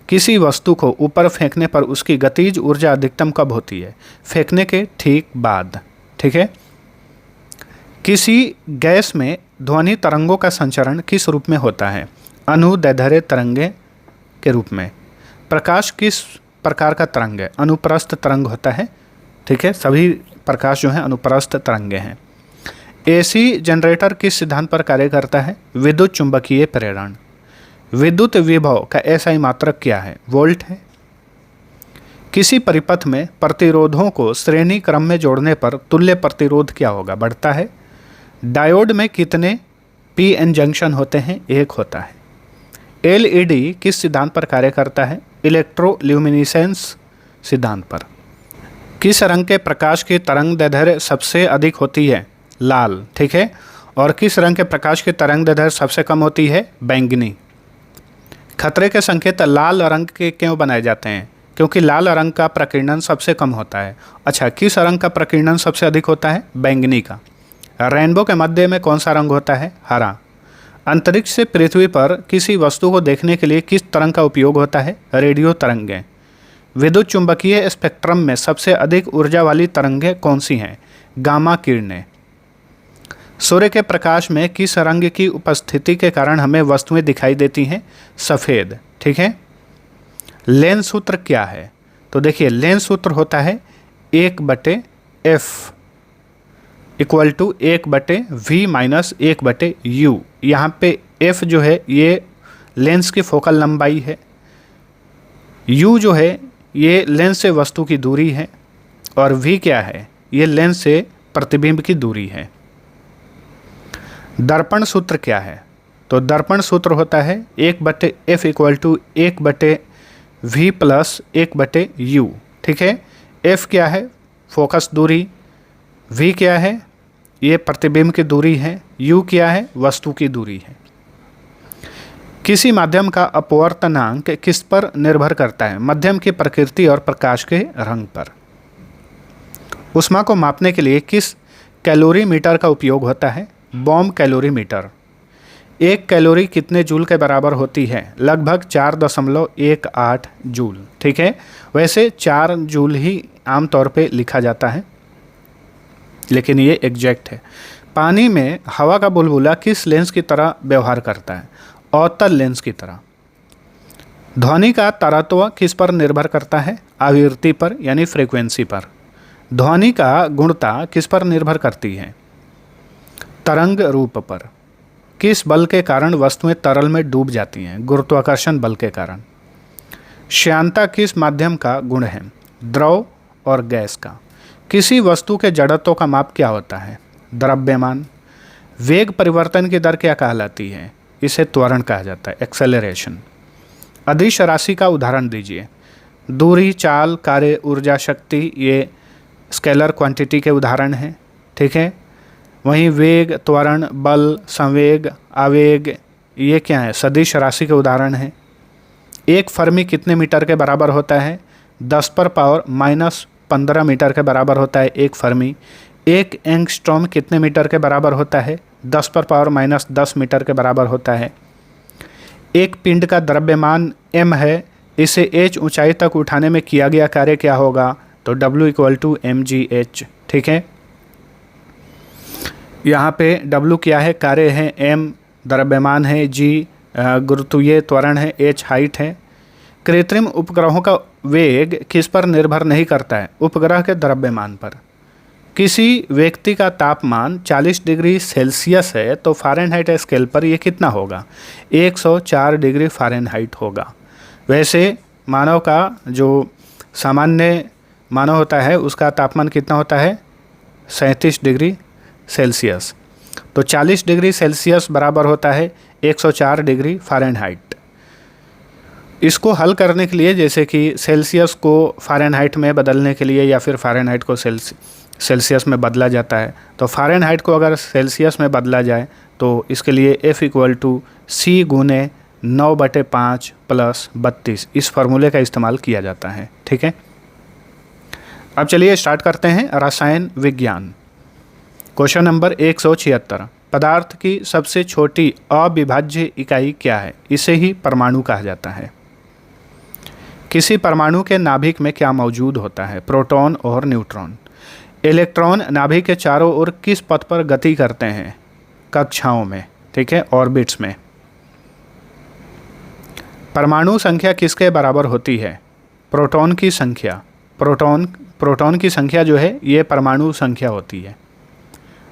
किसी वस्तु को ऊपर फेंकने पर उसकी गतिज ऊर्जा अधिकतम कब होती है? फेंकने के ठीक बाद। ठीक है। किसी गैस में ध्वनि तरंगों का संचरण किस रूप में होता है? अनुदैर्ध्य तरंगे के रूप में। प्रकाश किस प्रकार का तरंग है? अनुप्रस्थ तरंग होता है। ठीक है, सभी प्रकाश जो है अनुप्रस्थ तरंगे हैं। एसी जनरेटर किस सिद्धांत पर कार्य करता है? विद्युत चुंबकीय प्रेरण। विद्युत विभव का एसआई मात्रक क्या है? वोल्ट है। किसी परिपथ में प्रतिरोधों को श्रेणी क्रम में जोड़ने पर तुल्य प्रतिरोध क्या होगा? बढ़ता है। डायोड में कितने पीएन जंक्शन होते हैं? एक होता है। एलईडी किस सिद्धांत पर कार्य करता है? इलेक्ट्रोल्यूमिनेसेंस सिद्धांत पर। किस रंग के प्रकाश की तरंगदैर्ध्य सबसे अधिक होती है? लाल। ठीक है। और किस रंग के प्रकाश की तरंगदैर्ध्य सबसे कम होती है? बैंगनी। खतरे के संकेत लाल रंग के क्यों बनाए जाते हैं? क्योंकि लाल रंग का प्रकीर्णन सबसे कम होता है। अच्छा, किस रंग का प्रकीर्णन सबसे अधिक होता है? बैंगनी का। रेनबो के मध्य में कौन सा रंग होता है? हरा। अंतरिक्ष से पृथ्वी पर किसी वस्तु को देखने के लिए किस तरंग का उपयोग होता है? रेडियो तरंगें। विद्युत चुंबकीय स्पेक्ट्रम में सबसे अधिक ऊर्जा वाली तरंगें कौन सी हैं? गामा किरणें। सूर्य के प्रकाश में किस रंग की उपस्थिति के कारण हमें वस्तुएं दिखाई देती हैं? सफ़ेद। ठीक है। लेंस सूत्र क्या है? तो देखिए, लेंस सूत्र होता है 1/f equal to 1/v minus 1/u। यहाँ पे f जो है ये लेंस की फोकल लंबाई है, u जो है ये लेंस से वस्तु की दूरी है, और v क्या है? ये लेंस से प्रतिबिंब की दूरी है। दर्पण सूत्र क्या है? तो दर्पण सूत्र होता है 1/f equal to 1/v plus 1/u। ठीक है। f क्या है? फोकस दूरी। v क्या है? ये प्रतिबिंब की दूरी है। u क्या है? वस्तु की दूरी है। किसी माध्यम का अपवर्तनांक किस पर निर्भर करता है? मध्यम की प्रकृति और प्रकाश के रंग पर। ऊष्मा को मापने के लिए किस कैलोरीमीटर का उपयोग होता है? Bomb calorimeter. 1 कैलोरी कितने जूल के बराबर होती है? लगभग 4.18 जूल। ठीक है। वैसे 4 जूल ही आमतौर पे लिखा जाता है, लेकिन ये एग्जैक्ट है। पानी में हवा का बुलबुला किस लेंस की तरह व्यवहार करता है? अवतल लेंस की तरह। ध्वनि का तरत्व किस पर निर्भर करता है? आवृत्ति पर यानी फ्रीक्वेंसी पर। ध्वनि का गुणता किस पर निर्भर करती है? तरंग रूप पर। किस बल के कारण वस्तुएं तरल में डूब जाती हैं? गुरुत्वाकर्षण बल के कारण। श्यानता किस माध्यम का गुण है? द्रव और गैस का। किसी वस्तु के जड़त्व का माप क्या होता है? द्रव्यमान। वेग परिवर्तन की दर क्या कहलाती है? इसे त्वरण कहा जाता है, एक्सेलरेशन। अदिश राशि का उदाहरण दीजिए। दूरी, चाल, कार्य, ऊर्जा, शक्ति ये स्केलर क्वांटिटी के उदाहरण हैं। ठीक है। वहीं वेग, त्वरण, बल, संवेग, आवेग ये क्या है? सदिश राशि के उदाहरण हैं। 1 फर्मी कितने मीटर के बराबर होता है? 10⁻⁻15 मीटर के बराबर होता है 1 फर्मी। 1 एंगस्ट्रॉम कितने मीटर के बराबर होता है? 10⁻⁻10 मीटर के बराबर होता है। एक पिंड का द्रव्यमान m है, इसे h ऊंचाई तक उठाने में किया गया कार्य क्या होगा? तो W = mgh। ठीक है। यहाँ पे W क्या है? कार्य है, m द्रव्यमान है, g गुरुत्वीय त्वरण है, h हाइट है। कृत्रिम उपग्रहों का वेग किस पर निर्भर नहीं करता है? उपग्रह के द्रव्यमान पर। किसी व्यक्ति का तापमान 40 डिग्री सेल्सियस है तो फ़ारेनहाइट स्केल पर ये कितना होगा? 104 डिग्री फ़ारेनहाइट होगा। वैसे मानव का जो सामान्य मानव होता है उसका तापमान कितना होता है? 37 डिग्री सेल्सियस। तो 40 डिग्री सेल्सियस बराबर होता है 104 डिग्री फ़ारेनहाइट। इसको हल करने के लिए, जैसे कि सेल्सियस को फ़ारेनहाइट में बदलने के लिए या फिर फ़ारेनहाइट को सेल्सियस में बदला जाता है, तो फ़ारेनहाइट को अगर सेल्सियस में बदला जाए तो इसके लिए F = C × 9/5 + 32 इस फार्मूले का इस्तेमाल किया जाता है। ठीक है। अब चलिए स्टार्ट करते हैं रसायन विज्ञान। Question number 176। पदार्थ की सबसे छोटी अविभाज्य इकाई क्या है? इसे ही परमाणु कहा जाता है। किसी परमाणु के नाभिक में क्या मौजूद होता है? प्रोटॉन और न्यूट्रॉन। इलेक्ट्रॉन नाभि के चारों ओर किस पथ पर गति करते हैं? कक्षाओं में, ठीक है, ऑर्बिट्स में। परमाणु संख्या किसके बराबर होती है? प्रोटॉन की संख्या। प्रोटॉन की संख्या जो है ये परमाणु संख्या होती है।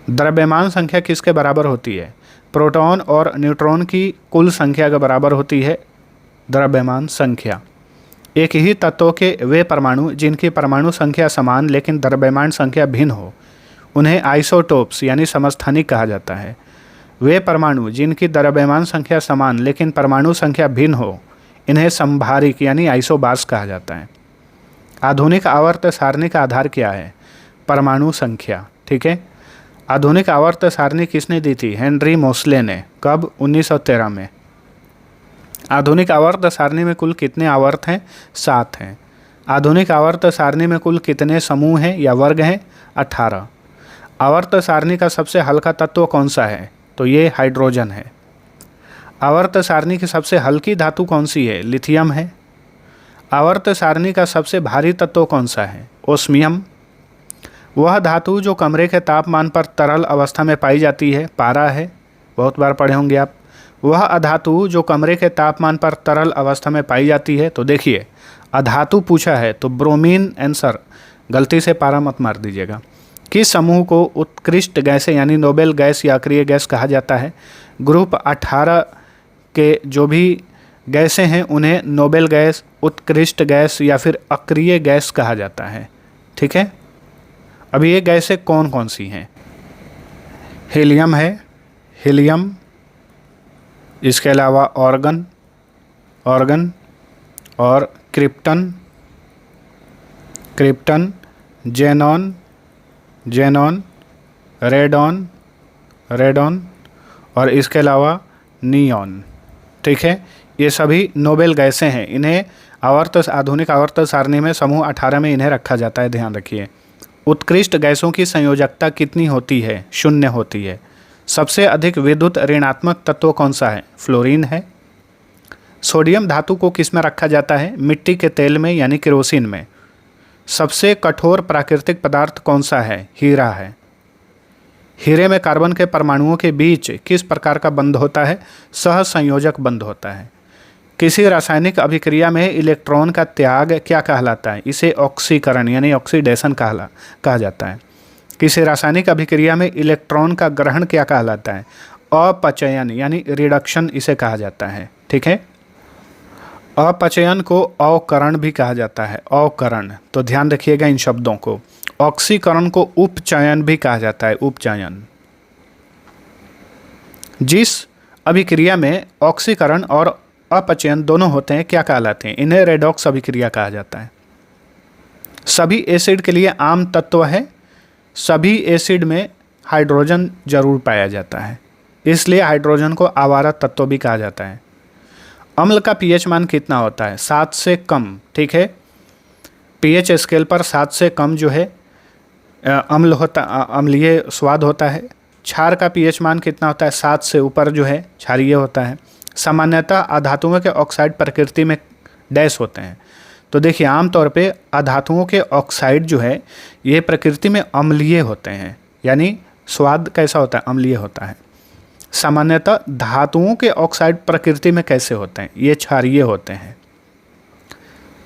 द्रव्यमान संख्या किसके बराबर होती है? प्रोटॉन और न्यूट्रॉन की कुल संख्या के बराबर होती है द्रव्यमान संख्या। एक ही तत्वों के वे परमाणु जिनकी परमाणु संख्या समान लेकिन द्रव्यमान संख्या भिन्न हो, उन्हें आइसोटोप्स यानी समस्थानिक कहा जाता है। वे परमाणु जिनकी द्रव्यमान संख्या समान लेकिन परमाणु संख्या भिन्न हो, इन्हें समभारिक यानी आइसोबार्स कहा जाता है। आधुनिक आवर्त सारणी का आधार क्या है? परमाणु संख्या, ठीक है। आधुनिक आवर्त सारणी किसने दी थी? हेनरी मोसले ने। कब? 1913 में। आधुनिक आवर्त सारणी में कुल कितने आवर्त हैं? 7 हैं। आधुनिक आवर्त सारणी में कुल कितने समूह हैं या वर्ग हैं? 18। आवर्त सारणी का सबसे हल्का तत्व कौन सा है? तो ये हाइड्रोजन है। आवर्त सारणी की सबसे हल्की धातु कौन सी है? लिथियम है। आवर्त सारणी का सबसे भारी तत्व कौन सा है? ओस्मियम। वह धातु जो कमरे के तापमान पर तरल अवस्था में पाई जाती है, पारा है, बहुत बार पढ़े होंगे आप। वह अधातु जो कमरे के तापमान पर तरल अवस्था में पाई जाती है, तो देखिए अधातु पूछा है तो ब्रोमीन आंसर, गलती से पारा मत मार दीजिएगा। किस समूह को उत्कृष्ट गैसें यानी नोबेल गैस या अक्रिय गैस कहा जाता है? ग्रुप 18 के जो भी गैसें हैं उन्हें नोबेल गैस, उत्कृष्ट गैस या फिर अक्रिय गैस कहा जाता है, ठीक है। अब ये गैसें कौन कौन सी हैं? हीलियम है, हीलियम, इसके अलावा ऑर्गन और क्रिप्टन, जेनॉन, रेडॉन और इसके अलावा नियॉन, ठीक है। ये सभी नोबेल गैसें हैं। इन्हें आधुनिक आवर्त सारणी में समूह 18 में इन्हें रखा जाता है, ध्यान रखिए। उत्कृष्ट गैसों की संयोजकता कितनी होती है? 0 होती है। सबसे अधिक विद्युत ऋणात्मक तत्व कौन सा है? फ्लोरीन है। सोडियम धातु को किस में रखा जाता है? मिट्टी के तेल में यानी केरोसिन में। सबसे कठोर प्राकृतिक पदार्थ कौन सा है? हीरा है। हीरे में कार्बन के परमाणुओं के बीच किस प्रकार का बंध होता है? सहसंयोजक बंध होता है। किसी रासायनिक अभिक्रिया में इलेक्ट्रॉन का त्याग क्या कहलाता है? इसे ऑक्सीकरण यानी ऑक्सीडेशन कहा जाता है। किसी रासायनिक अभिक्रिया में इलेक्ट्रॉन का ग्रहण क्या कहलाता है? अपचयन यानी रिडक्शन इसे कहा जाता है, ठीक है। अपचयन को अवकरण भी कहा जाता है, अवकरण, तो ध्यान रखिएगा इन शब्दों को। ऑक्सीकरण को उपचयन भी कहा जाता है, उपचयन। जिस अभिक्रिया में ऑक्सीकरण और अपचयन दोनों होते हैं क्या कहलाते हैं? इन्हें रेडॉक्स अभिक्रिया कहा जाता है। सभी एसिड के लिए आम तत्व है, सभी एसिड में हाइड्रोजन जरूर पाया जाता है, इसलिए हाइड्रोजन को आवारा तत्व भी कहा जाता है। अम्ल का पीएच मान कितना होता है? 7 से कम, ठीक है। पीएच स्केल पर 7 से कम जो है अम्लीय स्वाद होता है। क्षार का पीएच मान कितना होता है? 7 से ऊपर जो है क्षारीय होता है। सामान्यतः अधातुओं के ऑक्साइड प्रकृति में डैश होते हैं, तो देखिए आमतौर पे अधातुओं के ऑक्साइड जो है ये प्रकृति में अम्लीय होते हैं, यानी स्वाद कैसा होता है? अम्लीय होता है। सामान्यतः धातुओं के ऑक्साइड प्रकृति में कैसे होते हैं? ये क्षारीय होते हैं।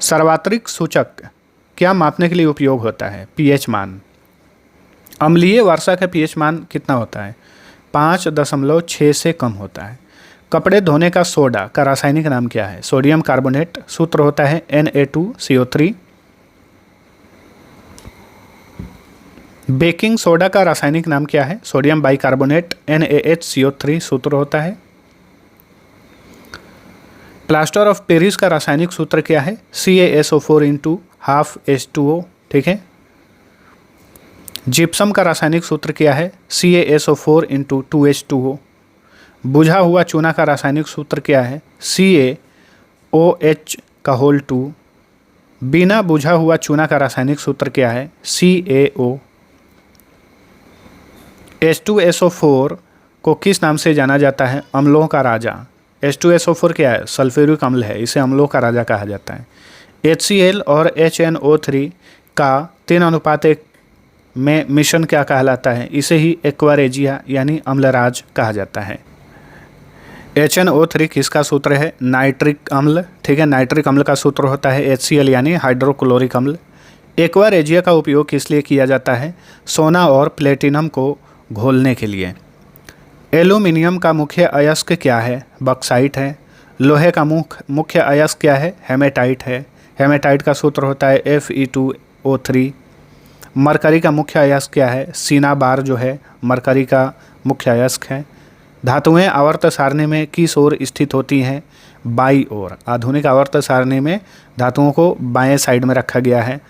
सार्वत्रिक सूचक क्या मापने के लिए उपयोग होता है? पीएच मान। अम्लीय वर्षा का पीएच मान कितना होता है? 5.6 से कम होता है। कपड़े धोने का सोडा का रासायनिक नाम क्या है? Sodium carbonate. सूत्र होता है Na2CO3। बेकिंग सोडा का रासायनिक नाम क्या है? सोडियम बाइकार्बोनेट, NaHCO3 सूत्र होता है। प्लास्टर ऑफ पेरिस का रासायनिक सूत्र क्या है? CaSO4 ठीक है। जिप्सम का रासायनिक सूत्र क्या है? CaSO4 बुझा हुआ चूना का रासायनिक सूत्र क्या है? CaOH2। बिना बुझा हुआ चूना का रासायनिक सूत्र क्या है? CaO। H2SO4 को किस नाम से जाना जाता है? अम्लों का राजा। H2SO4 क्या है? सल्फ्यूरिक अम्ल है, इसे अम्लों का राजा कहा जाता है। HCl और HNO3 का 3:1 में मिश्रण क्या कहलाता है? इसे ही एक्वारेजिया यानी अम्लराज कहा जाता है। HNO3 किसका सूत्र है? नाइट्रिक अम्ल। ठीक है, नाइट्रिक अम्ल का सूत्र होता है HCl यानी हाइड्रोक्लोरिक अम्ल। एक्वारेजिया का उपयोग किस लिए किया जाता है? सोना और प्लेटिनम को घोलने के लिए। एल्यूमिनियम का मुख्य अयस्क क्या है? बॉक्साइट है। लोहे का मुख्य अयस्क क्या है? हेमेटाइट है। हेमेटाइट का सूत्र होता है Fe2O3। मरकरी का मुख्य अयस्क क्या है? सिनाबार जो है मरकरी का मुख्य अयस्क है। धातुएं आवर्त सारणी में किस ओर स्थित होती हैं? बाईं ओर। आधुनिक आवर्त सारणी में धातुओं को बाएं साइड में रखा गया है।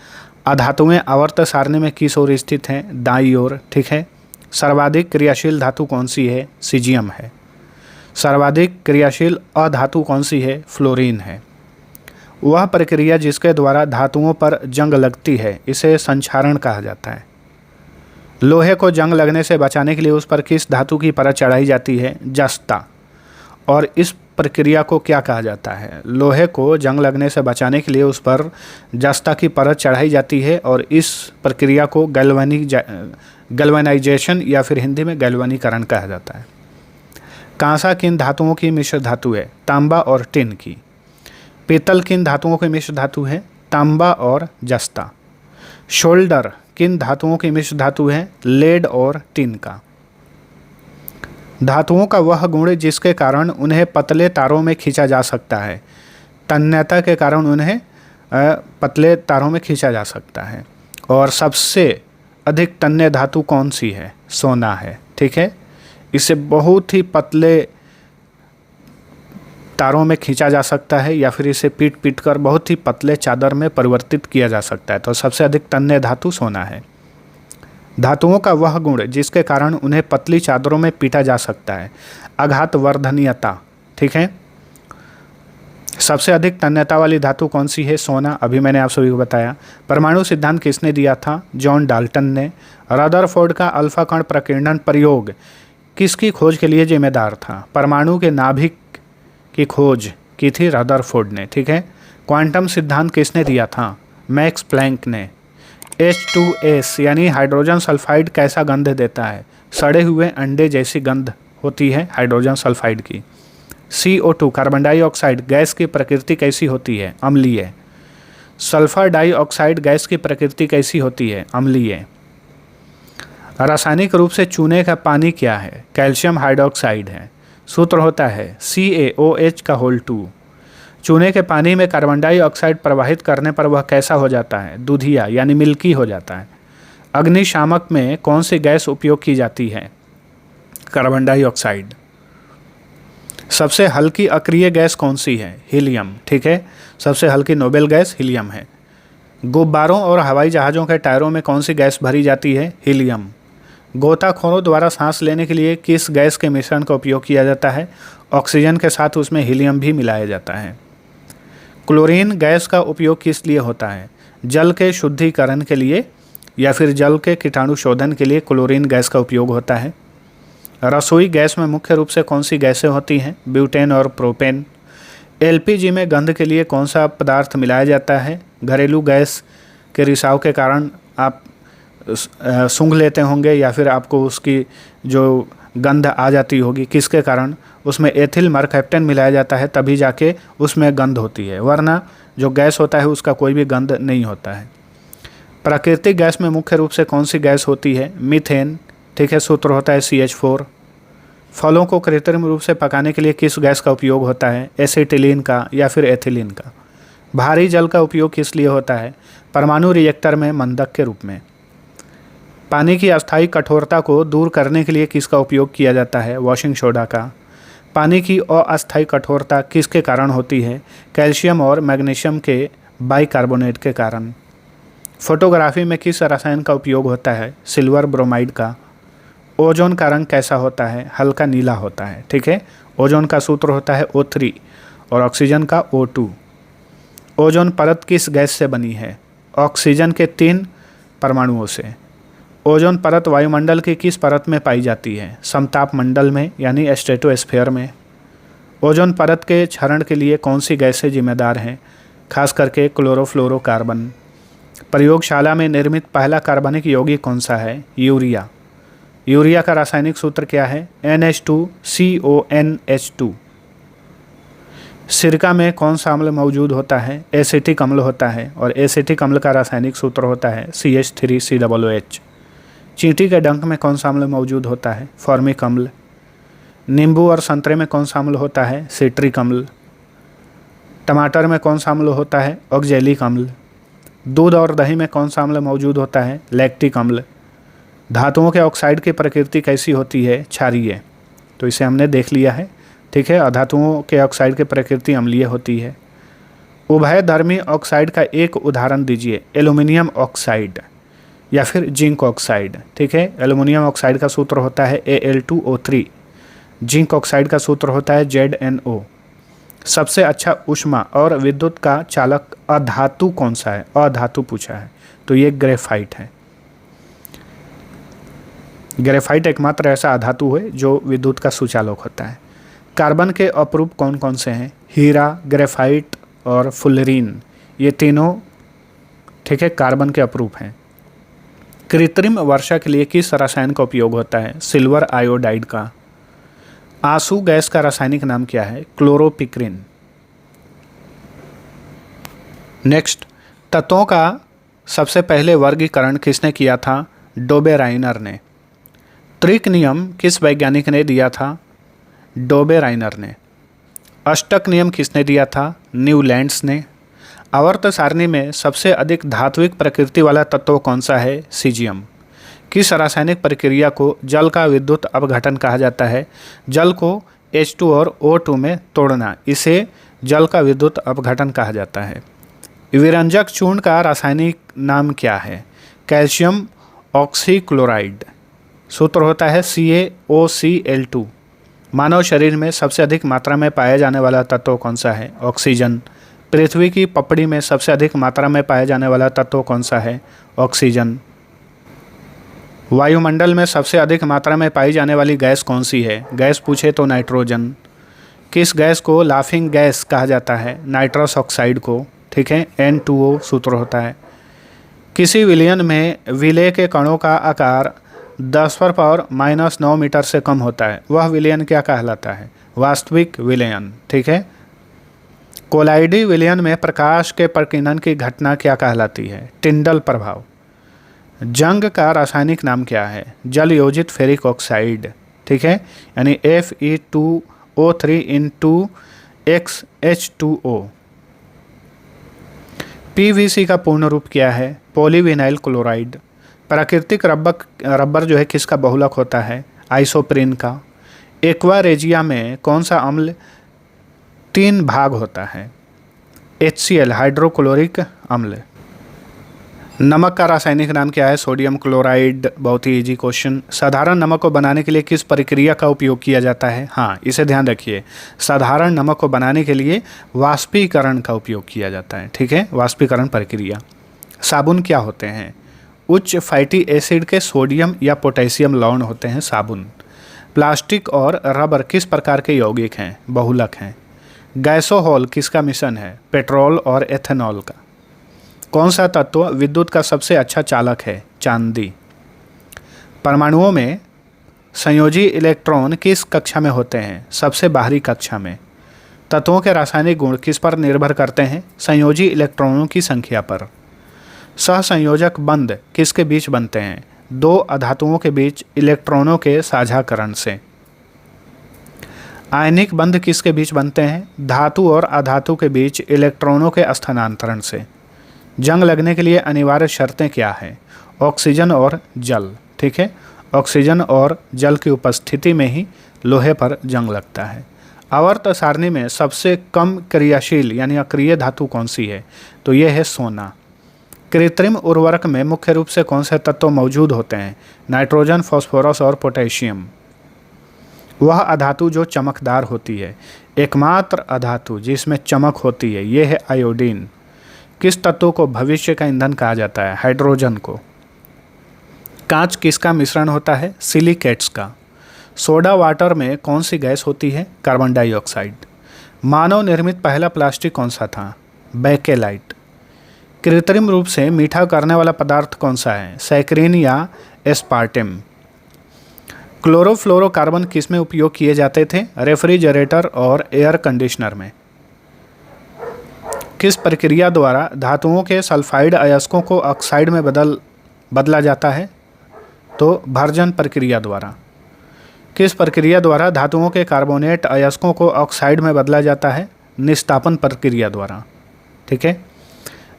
अधातुएं आवर्त सारणी में किस ओर स्थित हैं? दाईं ओर। ठीक है। सर्वाधिक क्रियाशील धातु कौन सी है? सीजियम है। सर्वाधिक क्रियाशील अधातु कौन सी है? फ्लोरीन है। वह प्रक्रिया जिसके द्वारा धातुओं पर जंग लगती है इसे संक्षारण कहा जाता है। लोहे को जंग लगने से बचाने के लिए उस पर किस धातु की परत चढ़ाई जाती है? जस्ता। और इस प्रक्रिया को क्या कहा जाता है? लोहे को जंग लगने से बचाने के लिए उस पर जस्ता की परत चढ़ाई जाती है और इस प्रक्रिया को गैल्वेनाइजेशन या फिर हिंदी में गैल्वेनीकरण कहा जाता है। कांसा किन धातुओं की मिश्र धातु है? तांबा और टिन की। पीतल किन धातुओं की मिश्र धातु है? तांबा और जस्ता। शोल्डर किन धातुओं की मिश्र धातु है? लेड और टिन का। धातुओं का वह गुण जिसके कारण उन्हें पतले तारों में खींचा जा सकता है। तन्यता के कारण उन्हें पतले तारों में खींचा जा सकता है। और सबसे अधिक तन्य धातु कौन सी है? सोना है। ठीक है, इसे बहुत ही पतले तारों में खींचा जा सकता है या फिर इसे पीट कर बहुत ही पतले चादर में परिवर्तित किया जा सकता है। तो सबसे अधिक तन्य धातु सोना है। धातुओं का वह गुण जिसके कारण उन्हें पतली चादरों में पीटा जा सकता है। आघात वर्धनीयता। ठीक है, सबसे अधिक तन्यता वाली धातु कौन सी है? सोना। अभी मैंने आप सभी को बताया। परमाणु सिद्धांत किसने दिया था? जॉन डाल्टन ने। रदरफोर्ड का अल्फा कण प्रकीर्णन प्रयोग किसकी खोज के लिए जिम्मेदार था? परमाणु के नाभिक की खोज की थी रदरफोर्ड ने। ठीक है। क्वांटम सिद्धांत किसने दिया था? मैक्स प्लैंक ने। H2S यानी हाइड्रोजन सल्फाइड कैसा गंध देता है? सड़े हुए अंडे जैसी गंध होती है हाइड्रोजन सल्फाइड की। CO2 कार्बन डाइऑक्साइड गैस की प्रकृति कैसी होती है? अम्लीय। सल्फर डाइऑक्साइड गैस की प्रकृति कैसी होती है? अम्लीय। रासायनिक रूप से चूने का पानी क्या है? कैल्शियम हाइड्रोक्साइड है। सूत्र होता है CaOH2। चूने के पानी में कार्बन डाइऑक्साइड प्रवाहित करने पर वह कैसा हो जाता है? दूधिया यानी मिल्की हो जाता है। अग्निशामक में कौन सी गैस उपयोग की जाती है? Carbon dioxide. सबसे हल्की अक्रिय गैस कौन सी है? हीलियम। ठीक है, सबसे हल्की नोबेल गैस हीलियम है। गुब्बारों और हवाई जहाज़ों के टायरों में कौन सी गैस भरी जाती है? हीलियम। गोताखोरों द्वारा सांस लेने के लिए किस गैस के मिश्रण का उपयोग किया जाता है? ऑक्सीजन के साथ उसमें हीलियम भी मिलाया जाता है। क्लोरीन गैस का उपयोग किस लिए होता है? जल के शुद्धिकरण के लिए या फिर जल के कीटाणु शोधन के लिए क्लोरीन गैस का उपयोग होता है। रसोई गैस में मुख्य रूप से कौन सी गैसें होती हैं? ब्यूटेन और प्रोपेन। LPG में गंध के लिए कौन सा पदार्थ मिलाया जाता है? घरेलू गैस के रिसाव के कारण आप सूंघ लेते होंगे या फिर आपको उसकी जो गंध आ जाती होगी, किसके कारण? उसमें एथिल मरकैप्टन मिलाया जाता है, तभी जाके उसमें गंध होती है, वरना जो गैस होता है उसका कोई भी गंध नहीं होता है। प्राकृतिक गैस में मुख्य रूप से कौन सी गैस होती है? मीथेन। ठीक है, सूत्र होता है CH4। फलों को कृत्रिम रूप से पकाने के लिए किस गैस का उपयोग होता है? एसिटिलीन का या फिर एथिलीन का। भारी जल का उपयोग किस लिए होता है? परमाणु रिएक्टर में मंदक के रूप में। पानी की अस्थायी कठोरता को दूर करने के लिए किसका उपयोग किया जाता है? वॉशिंग सोडा का। पानी की अस्थायी कठोरता किसके कारण होती है? कैल्शियम और मैग्नीशियम के बाइकार्बोनेट के कारण। फोटोग्राफी में किस रसायन का उपयोग होता है? सिल्वर ब्रोमाइड का। ओजोन का रंग कैसा होता है? हल्का नीला होता है। ठीक है, ओजोन का सूत्र होता है O3 और ऑक्सीजन का O2। ओजोन परत किस गैस से बनी है? ऑक्सीजन के 3 परमाणुओं से। ओजोन परत वायुमंडल की किस परत में पाई जाती है? समताप मंडल में यानी स्ट्रेटोस्फीयर में। ओजोन परत के क्षरण के लिए कौन सी गैसें जिम्मेदार हैं? खास करके क्लोरोफ्लोरोकार्बन। प्रयोगशाला में निर्मित पहला कार्बनिक यौगिक कौन सा है? यूरिया। यूरिया का रासायनिक सूत्र क्या है? NH2CONH2। सिरका में कौन सा अम्ल मौजूद होता है? एसिटिक अम्ल होता है, और एसिटिक अम्ल का रासायनिक सूत्र होता है CH3COOH। चींटी के डंक में कौन सा अम्ल मौजूद होता है? फॉर्मिक अम्ल। नींबू और संतरे में कौन सा अम्ल होता है? सिट्रिक अम्ल। टमाटर में कौन सा अम्ल होता है? ऑक्जेलिक अम्ल। दूध और दही में कौन सा अम्ल मौजूद होता है? लैक्टिक अम्ल। धातुओं के ऑक्साइड की प्रकृति कैसी होती है? क्षारीय। तो इसे हमने देख लिया है, ठीक है। धातुओं के ऑक्साइड की प्रकृति अम्लीय होती है। उभयधर्मी ऑक्साइड का एक उदाहरण दीजिए। एल्युमिनियम ऑक्साइड या फिर जिंक ऑक्साइड, ठीक है। एल्युमिनियम ऑक्साइड का सूत्र होता है Al2O3। जिंक ऑक्साइड का सूत्र होता है ZnO। सबसे अच्छा ऊष्मा और विद्युत का चालक अधातु कौन सा है? अधातु पूछा है, तो ये ग्रेफाइट है। ग्रेफाइट एकमात्र ऐसा अधातु है जो विद्युत का सुचालक होता है। कार्बन के अपरूप कौन कौन से हैं? हीरा, ग्रेफाइट और फुलरीन, ये तीनों, ठीक है, कार्बन के अपरूप हैं। कृत्रिम वर्षा के लिए किस रसायन का उपयोग होता है? सिल्वर आयोडाइड का। आंसू गैस का रासायनिक नाम क्या है? क्लोरोपिक्रिन। नेक्स्ट, तत्वों का सबसे पहले वर्गीकरण किसने किया था? डोबेराइनर ने। त्रिक नियम किस वैज्ञानिक ने दिया था? डोबेराइनर ने। अष्टक नियम किसने दिया था? न्यूलैंड्स ने। आवर्त सारणी में सबसे अधिक धात्विक प्रकृति वाला तत्व कौन सा है? सीजियम। किस रासायनिक प्रक्रिया को जल का विद्युत अपघटन कहा जाता है? जल को H2 और O2 में तोड़ना, इसे जल का विद्युत अपघटन कहा जाता है। विरंजक चूर्ण का रासायनिक नाम क्या है? Calcium oxychloride. सूत्र होता है CaOCl2। मानव शरीर में सबसे अधिक मात्रा में पाया जाने वाला तत्व कौन सा है? ऑक्सीजन। पृथ्वी की पपड़ी में सबसे अधिक मात्रा में पाया जाने वाला तत्व कौन सा है? ऑक्सीजन। वायुमंडल में सबसे अधिक मात्रा में पाई जाने वाली गैस कौन सी है? गैस पूछे तो नाइट्रोजन। किस गैस को लाफिंग गैस कहा जाता है? नाइट्रस ऑक्साइड को, ठीक है। N2O सूत्र होता है। किसी विलयन में विलय के कणों का आकार 10⁻⁻9 मीटर से कम होता है, वह विलयन क्या कहलाता है? वास्तविक विलयन, ठीक है। कोलाइडी विलयन में प्रकाश के प्रकीर्णन की घटना क्या कहलाती है? टिंडल प्रभाव। जंग का रासायनिक नाम क्या है? जल योजित फेरिक ऑक्साइड, ठीक है, यानी Fe2O3 PVC का पूर्ण रूप क्या है? Polyvinyl chloride. प्राकृतिक रबर जो है किसका बहुलक होता है? आइसोप्रीन का। एक्वा रेजिया में कौन सा अम्ल 3 भाग होता है? HCl हाइड्रोक्लोरिक अम्ल। नमक का रासायनिक नाम क्या है? Sodium chloride. बहुत ही इजी क्वेश्चन। साधारण नमक को बनाने के लिए किस प्रक्रिया का उपयोग किया जाता है? हाँ, इसे ध्यान रखिए, साधारण नमक को बनाने के लिए वाष्पीकरण का उपयोग किया जाता है, ठीक है, वाष्पीकरण प्रक्रिया। साबुन क्या होते हैं? उच्च फैटी एसिड के सोडियम या पोटेशियम लवण होते हैं साबुन। प्लास्टिक और रबर किस प्रकार के यौगिक हैं? बहुलक हैं। गैसोहॉल किसका मिश्रण है? पेट्रोल और एथेनॉल का। कौन सा तत्व विद्युत का सबसे अच्छा चालक है? चांदी। परमाणुओं में संयोजी इलेक्ट्रॉन किस कक्षा में होते हैं? सबसे बाहरी कक्षा में। तत्वों के रासायनिक गुण किस पर निर्भर करते हैं? संयोजी इलेक्ट्रॉनों की संख्या पर। सहसंयोजक बंध किसके बीच बनते हैं? 2 अधातुओं के बीच इलेक्ट्रॉनों के साझाकरण से। आयनिक बंध किसके बीच बनते हैं? धातु और अधातु के बीच इलेक्ट्रॉनों के स्थानांतरण से। जंग लगने के लिए अनिवार्य शर्तें क्या हैं? ऑक्सीजन और जल, ठीक है, ऑक्सीजन और जल की उपस्थिति में ही लोहे पर जंग लगता है। आवर्त सारणी में सबसे कम क्रियाशील यानी अक्रिय धातु कौन सी है? तो ये है सोना। कृत्रिम उर्वरक में मुख्य रूप से कौन से तत्व मौजूद होते हैं? नाइट्रोजन, फास्फोरस और पोटेशियम। वह अधातु जो चमकदार होती है, एकमात्र अधातु जिसमें चमक होती है, ये है आयोडीन। किस तत्व को भविष्य का ईंधन कहा जाता है? हाइड्रोजन को। कांच किसका मिश्रण होता है? सिलिकेट्स का। सोडा वाटर में कौन सी गैस होती है? Carbon dioxide. मानव निर्मित पहला प्लास्टिक कौन सा था? बेकेलाइट। कृत्रिम रूप से मीठा करने वाला पदार्थ कौन सा है? सैकरीन या एस्पार्टिम? क्लोरोफ्लोरोकार्बन किस में उपयोग किए जाते थे? रेफ्रिजरेटर और एयर कंडीशनर में। किस प्रक्रिया द्वारा धातुओं के सल्फाइड अयस्कों को ऑक्साइड में बदला जाता है? तो भर्जन प्रक्रिया द्वारा। किस प्रक्रिया द्वारा धातुओं के कार्बोनेट अयस्कों को ऑक्साइड में बदला जाता है? निस्तापन प्रक्रिया द्वारा। ठीक है।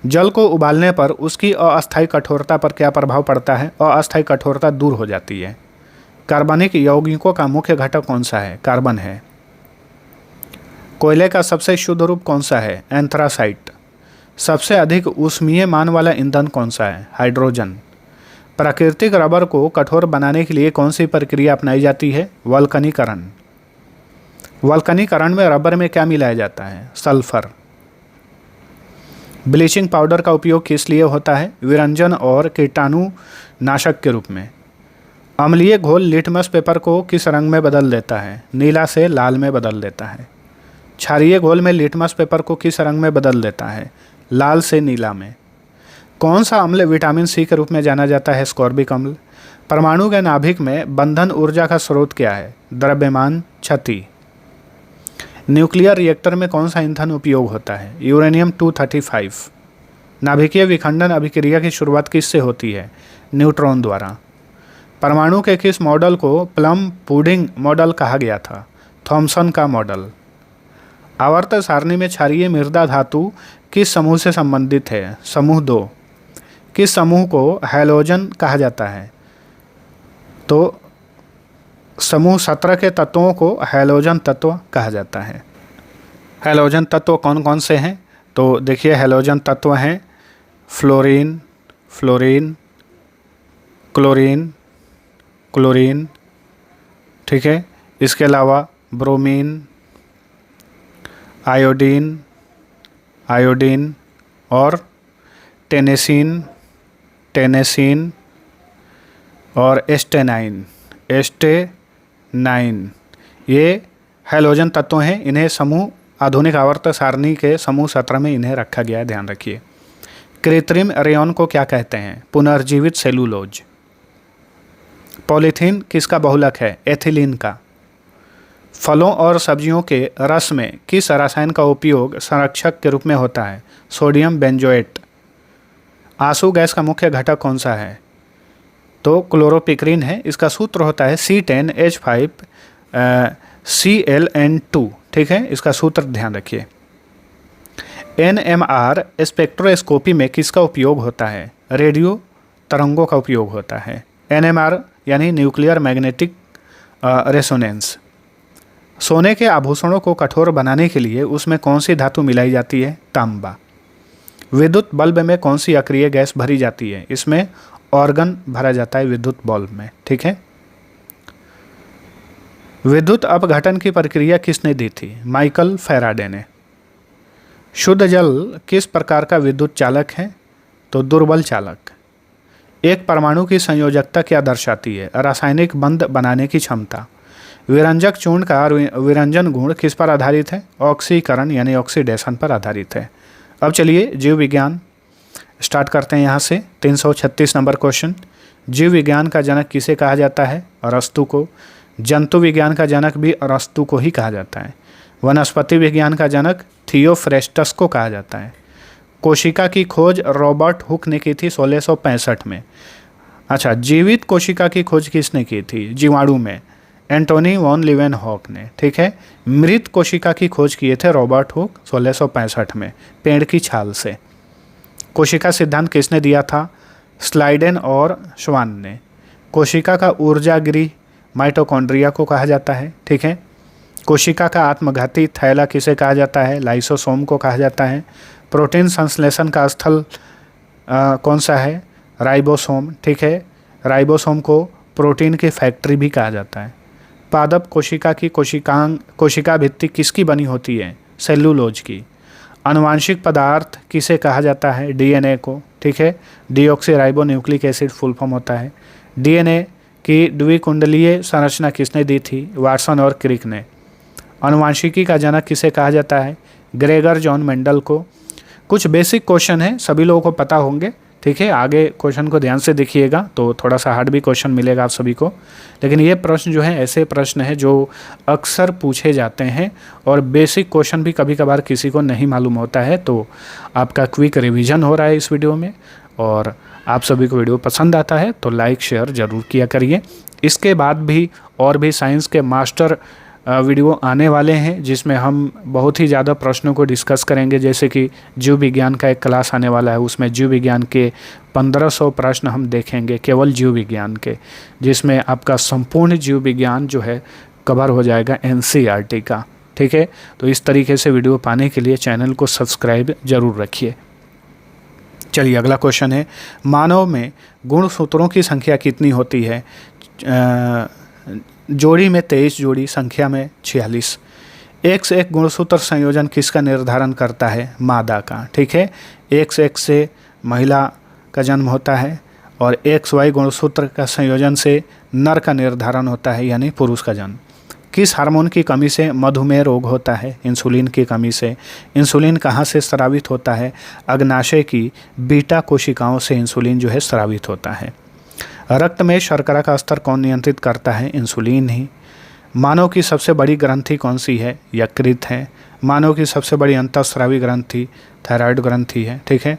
जल को उबालने पर उसकी अस्थायी कठोरता पर क्या प्रभाव पड़ता है? अस्थायी कठोरता दूर हो जाती है। कार्बनिक यौगिकों का मुख्य घटक कौन सा है? कार्बन है। कोयले का सबसे शुद्ध रूप कौन सा है? एंथ्रासाइट। सबसे अधिक ऊष्मीय मान वाला ईंधन कौन सा है? हाइड्रोजन। प्राकृतिक रबर को कठोर बनाने के लिए कौन सी प्रक्रिया अपनाई जाती है? वल्कनीकरण। वल्कनीकरण में रबर में क्या मिलाया जाता है? सल्फर। ब्लीचिंग पाउडर का उपयोग किस लिए होता है? विरंजन और कीटाणुनाशक के रूप में। अम्लीय घोल लिटमस पेपर को किस रंग में बदल देता है? नीला से लाल में बदल देता है। क्षारीय घोल में लिटमस पेपर को किस रंग में बदल देता है? लाल से नीला में। कौन सा अम्ल विटामिन सी के रूप में जाना जाता है? स्कॉर्बिक अम्ल। परमाणु के नाभिक में बंधन ऊर्जा का स्रोत क्या है? द्रव्यमान क्षति। न्यूक्लियर रिएक्टर में कौन सा ईंधन उपयोग होता है? यूरेनियम 235। नाभिकीय विखंडन अभिक्रिया की शुरुआत किससे होती है? न्यूट्रॉन द्वारा। परमाणु के किस मॉडल को प्लम पुडिंग मॉडल कहा गया था? थॉमसन का मॉडल। आवर्त सारणी में क्षारीय मृदा धातु किस समूह से संबंधित है? समूह 2। किस समूह को हैलोजन कहा जाता है? तो समूह 17 के तत्वों को हैलोजन तत्व कहा जाता है। हैलोजन तत्व कौन कौन से हैं? तो देखिए, हैलोजन तत्व हैं फ्लोरीन, फ्लोरीन, क्लोरीन, क्लोरीन। ठीक है। इसके अलावा ब्रोमीन, आयोडीन, आयोडीन और टेनेसीन, टेनेसीन और एस्टेनाइन, एस्टेनाइन। ये हैलोजन तत्व हैं। इन्हें समूह आधुनिक आवर्त सारणी के समूह 17 में इन्हें रखा गया है, ध्यान रखिए। कृत्रिम रेयॉन को क्या कहते हैं? पुनर्जीवित सेलुलोज। पॉलीथीन किसका बहुलक है? एथिलीन का। फलों और सब्जियों के रस में किस रसायन का उपयोग संरक्षक के रूप में होता है? Sodium benzoate. आंसू गैस का मुख्य घटक कौन सा है? तो क्लोरोपिक्रीन है। इसका सूत्र होता है C10H5 ClN2। ठीक है। इसका सूत्र ध्यान रखिए। NMR स्पेक्ट्रोस्कोपी में किसका उपयोग होता है? रेडियो तरंगों का उपयोग होता है। NMR यानी न्यूक्लियर मैग्नेटिक रेजोनेंस। सोने के आभूषणों को कठोर बनाने के लिए उसमें कौन सी धातु मिलाई जाती है? तांबा। विद्युत बल्ब में कौन सी अक्रिय गैस भरी जाती है? इसमें ऑर्गन भरा जाता है विद्युत बल्ब में। ठीक है। विद्युत अपघटन की प्रक्रिया किसने दी थी? माइकल फैराडे ने। शुद्ध जल किस प्रकार का विद्युत चालक है? तो दुर्बल चालक। एक परमाणु की संयोजकता क्या दर्शाती है? रासायनिक बंध बनाने की क्षमता। विरंजक चूर्ण का विरंजन गुण किस पर आधारित है? ऑक्सीकरण यानी ऑक्सीडेशन पर आधारित है। अब चलिए जीव विज्ञान स्टार्ट करते हैं। यहाँ से 336 नंबर क्वेश्चन। जीव विज्ञान का जनक किसे कहा जाता है? अरस्तु को। जंतु विज्ञान का जनक भी अरस्तु को ही कहा जाता है। वनस्पति विज्ञान का जनक थियोफ्रेस्टस को कहा जाता है। कोशिका की खोज रॉबर्ट हुक ने की थी 1665 में। अच्छा, जीवित कोशिका की खोज किसने की थी? जीवाणु में एंटोनी वॉन लीवेनहॉक ने। ठीक है। मृत कोशिका की खोज किए थे रॉबर्ट हुक 1665 में पेड़ की छाल से। कोशिका सिद्धांत किसने दिया था? स्लाइडेन और श्वान ने। कोशिका का ऊर्जा गृह माइटोकॉन्ड्रिया को कहा जाता है। ठीक है। कोशिका का आत्मघाती थैला किसे कहा जाता है? लाइसोसोम को कहा जाता है। प्रोटीन संश्लेषण का स्थल कौन सा है? राइबोसोम। ठीक है। राइबोसोम को प्रोटीन की फैक्ट्री भी कहा जाता है। पादप कोशिका की कोशिका भित्ति किसकी बनी होती है? सेलुलोज की। आनुवांशिक पदार्थ किसे कहा जाता है? डीएनए को। ठीक है। Deoxy nucleic acid full form होता है। डीएनए की द्विकुंडलीय संरचना किसने दी थी? वाटसन और क्रिक ने। आनुवांशिकी का जनक किसे कहा जाता है? ग्रेगर जॉन मेंडल को। कुछ बेसिक क्वेश्चन है, सभी लोगों को पता होंगे, ठीक है। आगे क्वेश्चन को ध्यान से देखिएगा तो थोड़ा सा हार्ड भी क्वेश्चन मिलेगा आप सभी को, लेकिन ये प्रश्न जो है ऐसे प्रश्न है जो अक्सर पूछे जाते हैं और बेसिक क्वेश्चन भी कभी कभार किसी को नहीं मालूम होता है। तो आपका क्विक रिवीजन हो रहा है इस वीडियो में, और आप सभी को वीडियो पसंद आता है तो लाइक शेयर ज़रूर किया करिए। इसके बाद भी और भी साइंस के मास्टर वीडियो आने वाले हैं जिसमें हम बहुत ही ज़्यादा प्रश्नों को डिस्कस करेंगे, जैसे कि जीव विज्ञान का एक क्लास आने वाला है, उसमें जीव विज्ञान के 1500 प्रश्न हम देखेंगे केवल जीव विज्ञान के, जिसमें आपका संपूर्ण जीव विज्ञान जो है कवर हो जाएगा NCERT का, ठीक है। तो इस तरीके से वीडियो पाने के लिए चैनल को सब्सक्राइब ज़रूर रखिए। चलिए अगला क्वेश्चन है, मानव में गुणसूत्रों की संख्या कितनी होती है? जोड़ी में 23 जोड़ी, संख्या में 46। एक से एक गुणसूत्र संयोजन किसका निर्धारण करता है? मादा का, ठीक है। एक से एक से महिला का जन्म होता है और XY गुणसूत्र का संयोजन से नर का निर्धारण होता है, यानी पुरुष का जन्म। किस हार्मोन की कमी से मधुमेह रोग होता है? इंसुलिन की कमी से। इंसुलिन कहाँ से स्रावित होता है? अग्नाशय की बीटा कोशिकाओं से इंसुलिन जो है स्रावित होता है। रक्त में शर्करा का स्तर कौन नियंत्रित करता है? इंसुलिन ही। मानव की सबसे बड़ी ग्रंथि कौन सी है? यकृत है। मानव की सबसे बड़ी अंतःस्रावी ग्रंथि थायराइड ग्रंथि है, ठीक है।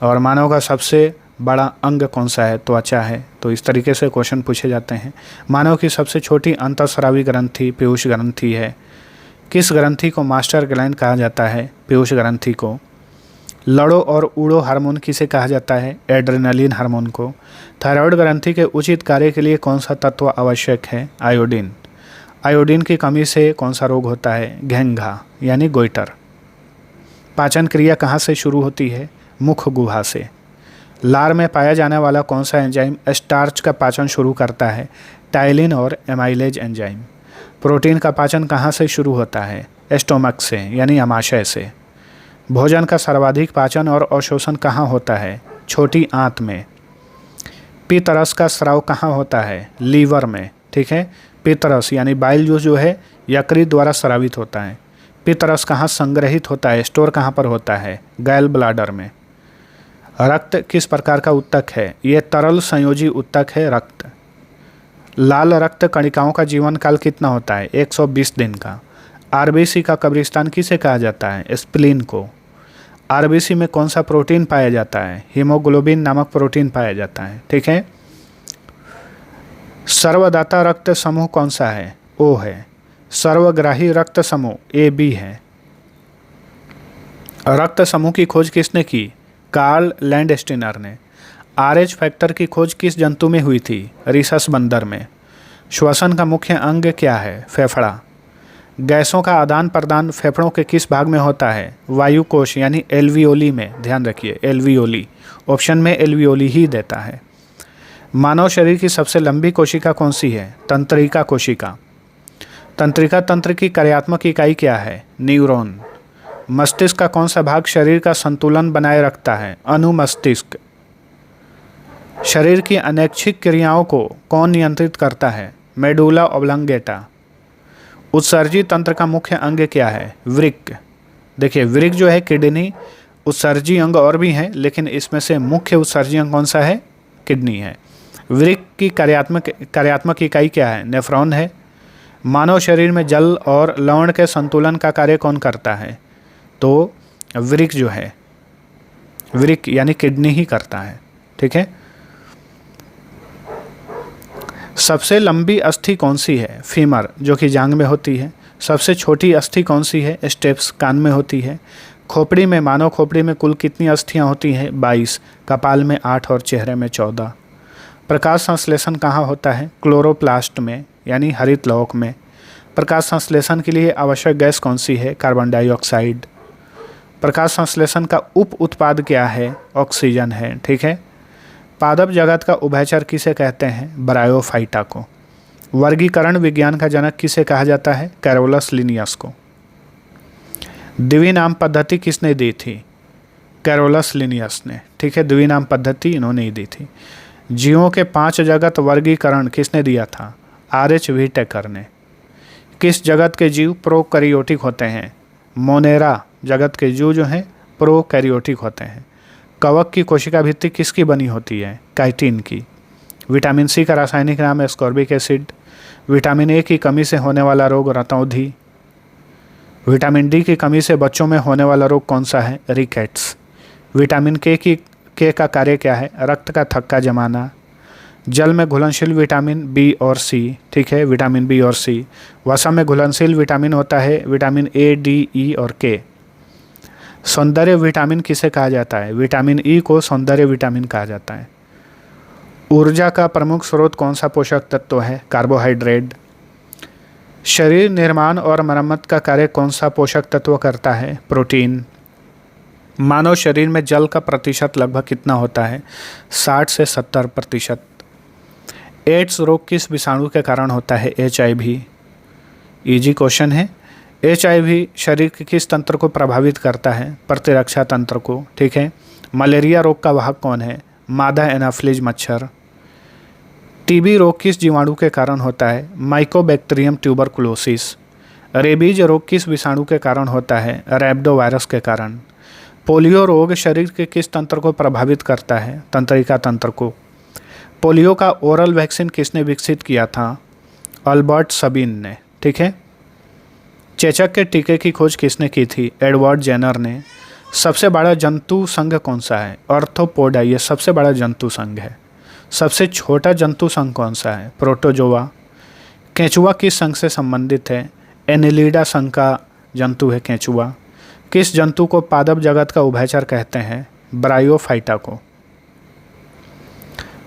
और मानव का सबसे बड़ा अंग कौन सा है? त्वचा है। तो इस तरीके से क्वेश्चन पूछे जाते हैं। मानव की सबसे छोटी अंतःस्रावी ग्रंथि पीयूष ग्रंथि है। किस ग्रंथि को मास्टर ग्लैंड कहा जाता है? पीयूष ग्रंथि को। लड़ो और उड़ो हार्मोन किसे कहा जाता है? एड्रेनलिन हार्मोन को। थायराइड ग्रंथि के उचित कार्य के लिए कौन सा तत्व आवश्यक है? आयोडीन। आयोडीन की कमी से कौन सा रोग होता है? घेंघा यानी गोइटर। पाचन क्रिया कहाँ से शुरू होती है? मुख गुहा से। लार में पाया जाने वाला कौन सा एंजाइम स्टार्च का पाचन शुरू करता है? टाइलिन और एमाइलेज एंजाइम। प्रोटीन का पाचन कहाँ से शुरू होता है? स्टोमक से यानी अमाशय से। भोजन का सर्वाधिक पाचन और अवशोषण कहाँ होता है? छोटी आंत में। पित्तरस का स्राव कहाँ होता है? लीवर में, ठीक है। पित्तरस यानी बाइल जूस जो है यकृत द्वारा स्रावित होता है। पित्तरस कहाँ संग्रहित होता है? स्टोर कहाँ पर होता है? गैल ब्लाडर में। रक्त किस प्रकार का उत्तक है? ये तरल संयोजी उत्तक है रक्त। लाल रक्त कणिकाओं का जीवन काल कितना होता है? 120 दिन का। आरबीसी का कब्रिस्तान किसे कहा जाता है? स्प्लीन को। आरबीसी में कौन सा प्रोटीन पाया जाता है? हीमोग्लोबिन नामक प्रोटीन पाया जाता है, ठीक है। सर्वदाता रक्त समूह कौन सा है? O है। सर्वग्राही रक्त समूह AB है। रक्त समूह की खोज किसने की? कार्ल लैंडस्टीनर ने। RH फैक्टर की खोज किस जंतु में हुई थी? रिसस बंदर में। श्वसन का मुख्य अंग क्या है? फेफड़ा। गैसों का आदान प्रदान फेफड़ों के किस भाग में होता है? वायु कोश यानी एल्वियोली में। ध्यान रखिए एल्वियोली, ऑप्शन में एल्वियोली ही देता है। मानव शरीर की सबसे लंबी कोशिका कौन सी है? तंत्रिका कोशिका। तंत्रिका तंत्र की कार्यात्मक इकाई क्या है? न्यूरॉन। मस्तिष्क का कौन सा भाग शरीर का संतुलन बनाए रखता है? अनुमस्तिष्क। शरीर की अनैच्छिक क्रियाओं को कौन नियंत्रित करता है? Medulla oblongata. उत्सर्जी तंत्र का मुख्य अंग क्या है? वृक्क। देखिए वृक्क जो है किडनी, उत्सर्जी अंग और भी हैं लेकिन इसमें से मुख्य उत्सर्जी अंग कौन सा है? किडनी है। वृक्क की कार्यात्मक इकाई क्या है? नेफ्रॉन है। मानव शरीर में जल और लवण के संतुलन का कार्य कौन करता है? तो वृक्क जो है, वृक्क यानी किडनी ही करता है, ठीक है। सबसे लंबी अस्थि कौन सी है? फीमर, जो कि जांग में होती है। सबसे छोटी अस्थि कौन सी है? स्टेप्स, कान में होती है। खोपड़ी में, मानव खोपड़ी में कुल कितनी अस्थियां होती हैं? 22। कपाल में 8 और चेहरे में 14। प्रकाश संश्लेषण कहाँ होता है? क्लोरोप्लास्ट में यानी हरित लौक में। प्रकाश संश्लेषण के लिए आवश्यक गैस कौन सी है? Carbon dioxide. प्रकाश संश्लेषण का उप उत्पाद क्या है? ऑक्सीजन है, ठीक है। पादप जगत का उभयचर किसे कहते हैं? ब्रायोफाइटा को। वर्गीकरण विज्ञान का जनक किसे कहा जाता है? कैरोलस लिनियस को। द्विनाम पद्धति किसने दी थी? कैरोलस लिनियस ने, ठीक है। द्विनाम पद्धति इन्होंने ही दी थी। जीवों के 5 जगत वर्गीकरण किसने दिया था? RH व्हिटेकर ने। किस जगत के जीव प्रोकैरियोटिक होते हैं? मोनेरा जगत के जीव जो हैं प्रोकैरियोटिक होते हैं। कवक की कोशिका भित्ति किसकी बनी होती है? काइटिन की। विटामिन सी का रासायनिक नाम है एस्कॉर्बिक एसिड। विटामिन ए की कमी से होने वाला रोग रतौंधी। विटामिन डी की कमी से बच्चों में होने वाला रोग कौन सा है? रिकेट्स। विटामिन के का कार्य क्या है? रक्त का थक्का जमाना। जल में घुलनशील विटामिन बी और सी, ठीक है, विटामिन बी और सी। वसा में घुलनशील विटामिन होता है विटामिन ए, डी, ई और के। सौंदर्य विटामिन किसे कहा जाता है? विटामिन ई को सौंदर्य विटामिन कहा जाता है। ऊर्जा का प्रमुख स्रोत कौन सा पोषक तत्व है? कार्बोहाइड्रेट। शरीर निर्माण और मरम्मत का कार्य कौन सा पोषक तत्व करता है? प्रोटीन। मानव शरीर में जल का प्रतिशत लगभग कितना होता है? 60 से 70%। एड्स रोग किस विषाणु के कारण होता है? HIV। इजी क्वेश्चन है। HIV शरीर के किस तंत्र को प्रभावित करता है? प्रतिरक्षा तंत्र को, ठीक है। मलेरिया रोग का वाहक कौन है? मादा एनाफ्लिज मच्छर। TB रोग किस जीवाणु के कारण होता है? Mycobacterium tuberculosis. रेबीज रोग किस विषाणु के कारण होता है? रैबिडोवायरस के कारण। पोलियो रोग शरीर के किस तंत्र को प्रभावित करता है? तंत्रिका तंत्र को। पोलियो का ओरल वैक्सीन किसने विकसित किया था? अल्बर्ट सबीन ने, ठीक है। चेचक के टीके की खोज किसने की थी? एडवर्ड जेनर ने। सबसे बड़ा जंतु संघ कौन सा है? आर्थ्रोपोडा, ये सबसे बड़ा जंतु संघ है। सबसे छोटा जंतु संघ कौन सा है? प्रोटोजोआ। केंचुआ किस संघ से संबंधित है? एनिलिडा संघ का जंतु है केंचुआ। किस जंतु को पादप जगत का उभयचर कहते हैं? ब्रायोफाइटा को।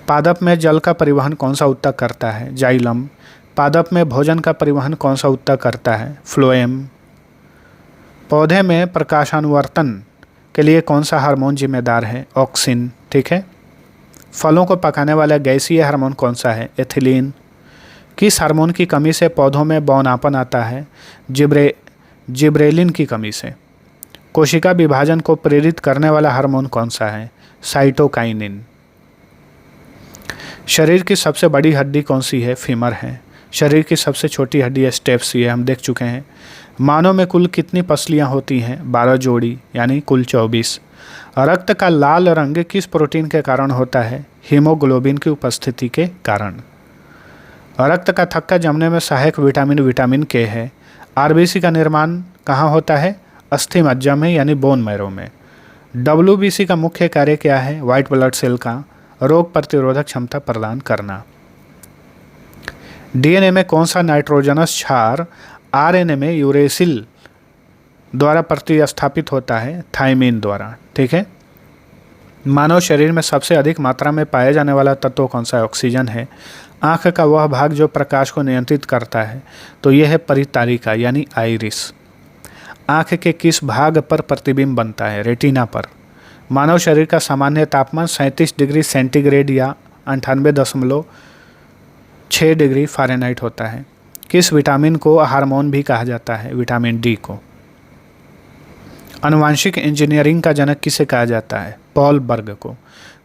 पादप में जल का परिवहन कौन सा ऊतक करता है? जाइलम। पादप में भोजन का परिवहन कौन सा ऊतक करता है? फ्लोएम। पौधे में प्रकाशानुवर्तन के लिए कौन सा हार्मोन जिम्मेदार है? ऑक्सिन, ठीक है। फलों को पकाने वाला गैसीय हार्मोन कौन सा है? एथिलीन। किस हार्मोन की कमी से पौधों में बौनापन आता है? जिब्रेलिन की कमी से। कोशिका विभाजन को प्रेरित करने वाला हार्मोन कौन सा है? साइटोकाइनिन। शरीर की सबसे बड़ी हड्डी कौन सी है? फीमर है। शरीर की सबसे छोटी हड्डी स्टेप्स, ये हम देख चुके हैं। मानव में कुल कितनी पसलियां होती हैं? 12 जोड़ी, यानी कुल 24। रक्त का लाल रंग किस प्रोटीन के कारण होता है? हीमोग्लोबिन की उपस्थिति के कारण। रक्त का थक्का जमने में सहायक विटामिन के है। आरबीसी का निर्माण कहाँ होता है? अस्थि मज्जा में, यानी बोन मैरो में। WBC का मुख्य कार्य क्या है? वाइट ब्लड सेल का रोग प्रतिरोधक क्षमता प्रदान करना। DNA में कौन सा नाइट्रोजनस क्षार RNA में यूरेसिल द्वारा प्रतिस्थापित होता है? थायमीन द्वारा, ठीक है। मानव शरीर में सबसे अधिक मात्रा में पाया जाने वाला तत्व कौन सा है? ऑक्सीजन है। आँख का वह भाग जो प्रकाश को नियंत्रित करता है, तो यह है परितारिका, यानी आइरिस। आँख के किस भाग पर प्रतिबिंब बनता है? रेटिना पर। मानव शरीर का सामान्य तापमान 37 डिग्री सेंटीग्रेड या 98.6 डिग्री फ़ारेनहाइट होता है। किस विटामिन को हार्मोन भी कहा जाता है? विटामिन डी को। आनुवांशिक इंजीनियरिंग का जनक किसे कहा जाता है? पॉल बर्ग को।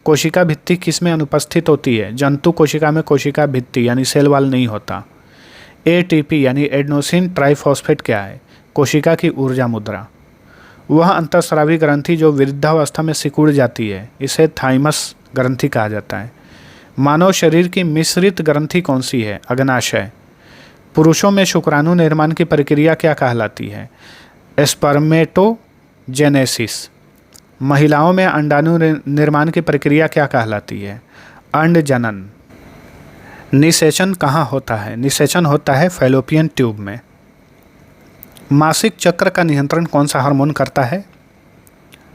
कोशिका भित्ति किस में अनुपस्थित होती है? जंतु कोशिका में कोशिका भित्ति यानी सेल वाल नहीं होता। ATP यानी एडेनोसिन ट्राइफॉस्फेट क्या है? कोशिका की ऊर्जा मुद्रा। वह अंतःस्रावी ग्रंथि जो वृद्धावस्था में सिकुड़ जाती है, इसे थाइमस ग्रंथि कहा जाता है। मानव शरीर की मिश्रित ग्रंथि कौन सी है? अग्नाशय। पुरुषों में शुक्राणु निर्माण की प्रक्रिया क्या कहलाती है? स्पर्मेटोजेनेसिस। महिलाओं में अंडाणु निर्माण की प्रक्रिया क्या कहलाती है? अंडजनन। निषेचन कहाँ होता है? निषेचन होता है फैलोपियन ट्यूब में। मासिक चक्र का नियंत्रण कौन सा हार्मोन करता है?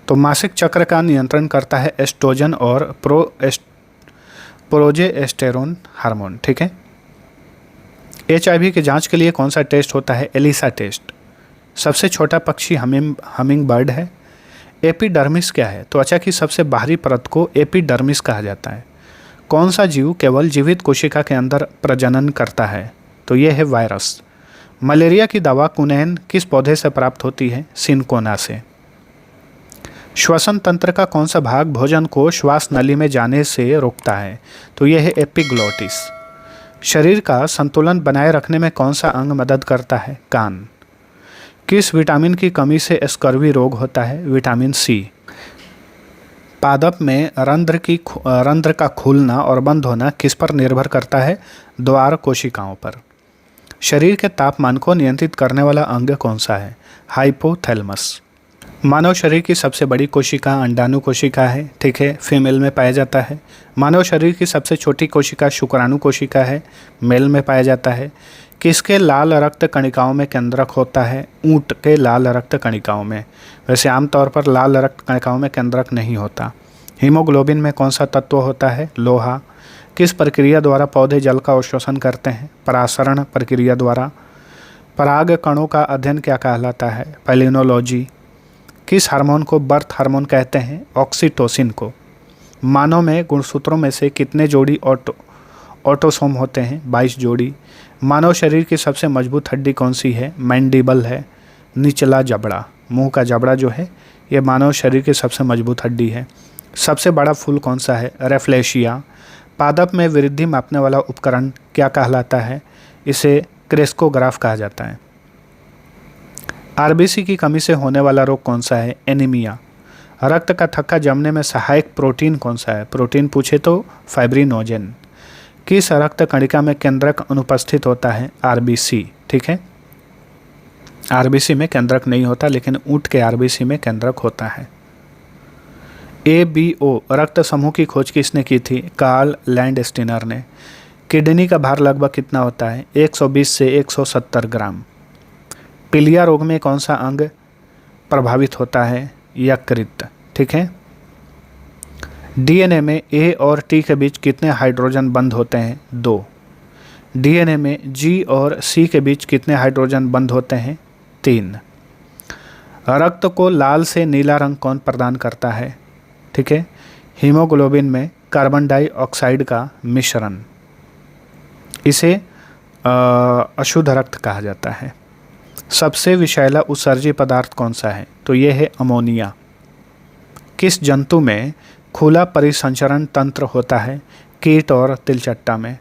तो मासिक चक्र का नियंत्रण करता है एस्ट्रोजन और प्रोजेस्टेरोन हार्मोन, ठीक है। HIV की जांच के लिए कौन सा टेस्ट होता है? ELISA test. सबसे छोटा पक्षी हमिंग बर्ड है। एपिडर्मिस क्या है? त्वचा की सबसे बाहरी परत को एपिडर्मिस कहा जाता है। कौन सा जीव केवल जीवित कोशिका के अंदर प्रजनन करता है? तो यह है वायरस। मलेरिया की दवा कुनैन किस पौधे से प्राप्त होती है? सिनकोना से। श्वसन तंत्र का कौन सा भाग भोजन को श्वास नली में जाने से रोकता है? तो यह है एपिग्लोटिस। शरीर का संतुलन बनाए रखने में कौन सा अंग मदद करता है? कान। किस विटामिन की कमी से स्कर्वी रोग होता है? Vitamin C. पादप में रंध्र का खुलना और बंद होना किस पर निर्भर करता है? द्वार कोशिकाओं पर। शरीर के तापमान को नियंत्रित करने वाला अंग कौन सा है? हाइपोथैलेमस। मानव शरीर की सबसे बड़ी कोशिका अंडाणु कोशिका है, ठीक है, फीमेल में पाया जाता है। मानव शरीर की सबसे छोटी कोशिका शुक्राणु कोशिका है, मेल में पाया जाता है। किसके लाल रक्त कणिकाओं में केंद्रक होता है? ऊंट के लाल रक्त कणिकाओं में। वैसे आमतौर पर लाल रक्त कणिकाओं में केंद्रक नहीं होता। हीमोग्लोबिन में कौन सा तत्व होता है? लोहा। किस प्रक्रिया द्वारा पौधे जल का अवशोषण करते हैं? परासरण प्रक्रिया द्वारा। पराग कणों का अध्ययन क्या कहलाता है? पैलिनोलॉजी। किस हार्मोन को बर्थ हार्मोन कहते हैं? ऑक्सीटोसिन को। मानव में गुणसूत्रों में से कितने जोड़ी ऑटोसोम होते हैं? 22 जोड़ी। मानव शरीर की सबसे मजबूत हड्डी कौन सी है? मैंडिबल है, निचला जबड़ा। मुंह का जबड़ा जो है ये मानव शरीर की सबसे मजबूत हड्डी है। सबसे बड़ा फूल कौन सा है? रेफ्लेशिया। पादप में वृद्धि मापने वाला उपकरण क्या कहलाता है? इसे क्रेस्कोग्राफ कहा जाता है। आरबीसी की कमी से होने वाला रोग कौन सा है? एनीमिया। रक्त का थक्का जमने में सहायक प्रोटीन कौन सा है? प्रोटीन पूछे तो फाइब्रिनोजेन। किस रक्त कणिका में केंद्रक अनुपस्थित होता है? आरबीसी, ठीक है। आरबीसी में केंद्रक नहीं होता, लेकिन ऊंट के आरबीसी में केंद्रक होता है। एबीओ रक्त समूह की खोज किसने की थी? कार्ल लैंडस्टीनर ने। किडनी का भार लगभग कितना होता है? 120 से 170 ग्राम। पीलिया रोग में कौन सा अंग प्रभावित होता है? यकृत, ठीक है। डीएनए में ए और टी के बीच कितने हाइड्रोजन बंध होते हैं? 2। डीएनए में जी और सी के बीच कितने हाइड्रोजन बंध होते हैं? 3। रक्त को लाल से नीला रंग कौन प्रदान करता है? ठीक है, हीमोग्लोबिन में कार्बन डाइऑक्साइड का मिश्रण। इसे अशुद्ध रक्त कहा जाता है। सबसे विषैला उत्सर्जी पदार्थ कौन सा है? तो ये है अमोनिया। किस जंतु में खुला परिसंचरण तंत्र होता है? कीट और तिलचट्टा में।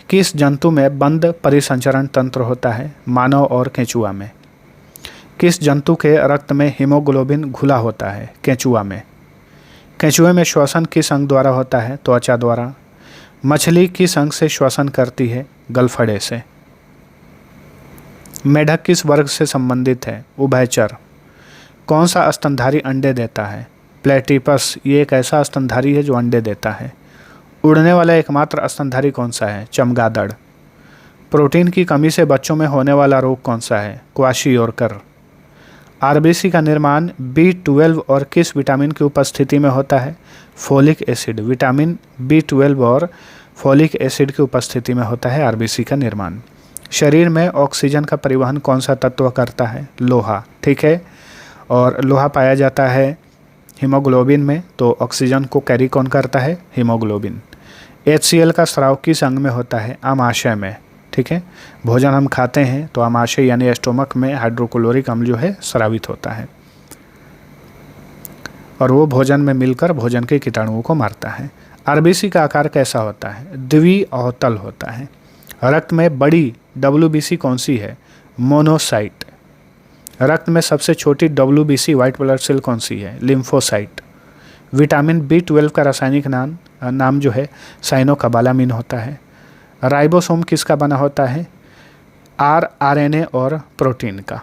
किस जंतु में बंद परिसंचरण तंत्र होता है? मानव और केंचुआ में। किस जंतु के रक्त में हीमोग्लोबिन घुला होता है? केंचुआ में। केंचुए में श्वसन किस अंग द्वारा होता है? त्वचा द्वारा। मछली किस अंग से श्वसन करती है? गलफड़े से। मेढक किस वर्ग से संबंधित है? उभयचर। कौन सा स्तनधारी अंडे देता है? प्लेटिपस। ये एक ऐसा स्तनधारी है जो अंडे देता है। उड़ने वाला एकमात्र स्तनधारी कौन सा है? चमगादड़। प्रोटीन की कमी से बच्चों में होने वाला रोग कौन सा है? क्वाशियोरकर। आरबीसी का निर्माण B12 और किस विटामिन की उपस्थिति में होता है? Folic acid. विटामिन B12 और फोलिक एसिड की उपस्थिति में होता है आरबीसी का निर्माण। शरीर में ऑक्सीजन का परिवहन कौन सा तत्व करता है? लोहा, ठीक है। और लोहा पाया जाता है हीमोग्लोबिन में, तो ऑक्सीजन को कैरी कौन करता है? हीमोग्लोबिन। HCl का स्राव किस अंग में होता है? आमाशय में, ठीक है। भोजन हम खाते हैं तो आमाशय यानी स्टोमक में हाइड्रोक्लोरिक अम्ल जो है स्रावित होता है और वो भोजन में मिलकर भोजन के कीटाणुओं को मारता है। आरबीसी का आकार कैसा होता है? द्विअवतल होता है। रक्त में बड़ी WBC कौन सी है? मोनोसाइट। रक्त में सबसे छोटी WBC व्हाइट ब्लड सेल कौन सी है? लिम्फोसाइट। विटामिन B12 का रासायनिक नाम जो है साइनोकोबालामिन होता है। राइबोसोम किसका बना होता है? RNA और प्रोटीन का।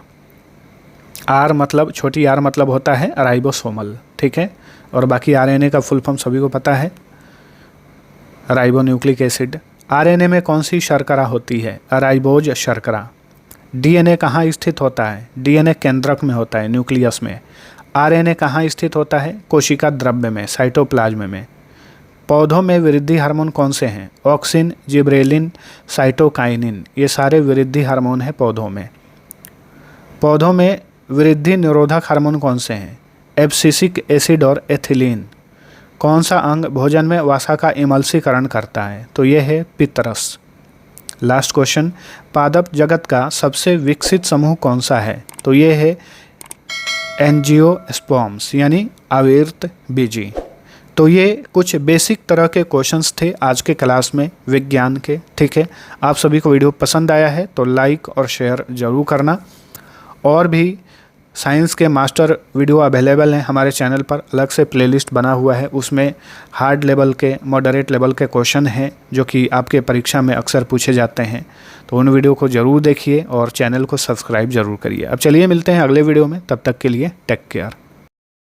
R मतलब छोटी r मतलब होता है राइबोसोमल, ठीक है। और बाकी RNA का फुल फॉर्म सभी को पता है, राइबोन्यूक्लिक एसिड। RNA में कौन सी शर्करा होती है? राइबोज शर्करा। DNA कहाँ स्थित होता है? DNA केंद्रक में होता है, न्यूक्लियस में। RNA कहाँ स्थित होता है? कोशिका द्रव्य में, साइटोप्लाज्म में। पौधों में वृद्धि हार्मोन कौन से हैं? Auxin, gibberellin, cytokinin. ये सारे वृद्धि हार्मोन हैं पौधों में। पौधों में वृद्धि निरोधक हार्मोन कौन से हैं? एब्सिसिक एसिड और एथिलीन। कौन सा अंग भोजन में वसा का इमल्सीकरण करता है? तो यह है पित्तरस। लास्ट क्वेश्चन, पादप जगत का सबसे विकसित समूह कौन सा है? तो यह है एंजियोस्पर्म्स यानी आवर्त बीजी। तो ये कुछ बेसिक तरह के क्वेश्चंस थे आज के क्लास में विज्ञान के, ठीक है। आप सभी को वीडियो पसंद आया है तो लाइक और शेयर ज़रूर करना और भी साइंस के मास्टर वीडियो अवेलेबल हैं हमारे चैनल पर। अलग से प्लेलिस्ट बना हुआ है, उसमें हार्ड लेवल के, मॉडरेट लेवल के क्वेश्चन हैं जो कि आपके परीक्षा में अक्सर पूछे जाते हैं। तो उन वीडियो को ज़रूर देखिए और चैनल को सब्सक्राइब ज़रूर करिए। अब चलिए मिलते हैं अगले वीडियो में, तब तक के लिए टेक केयर।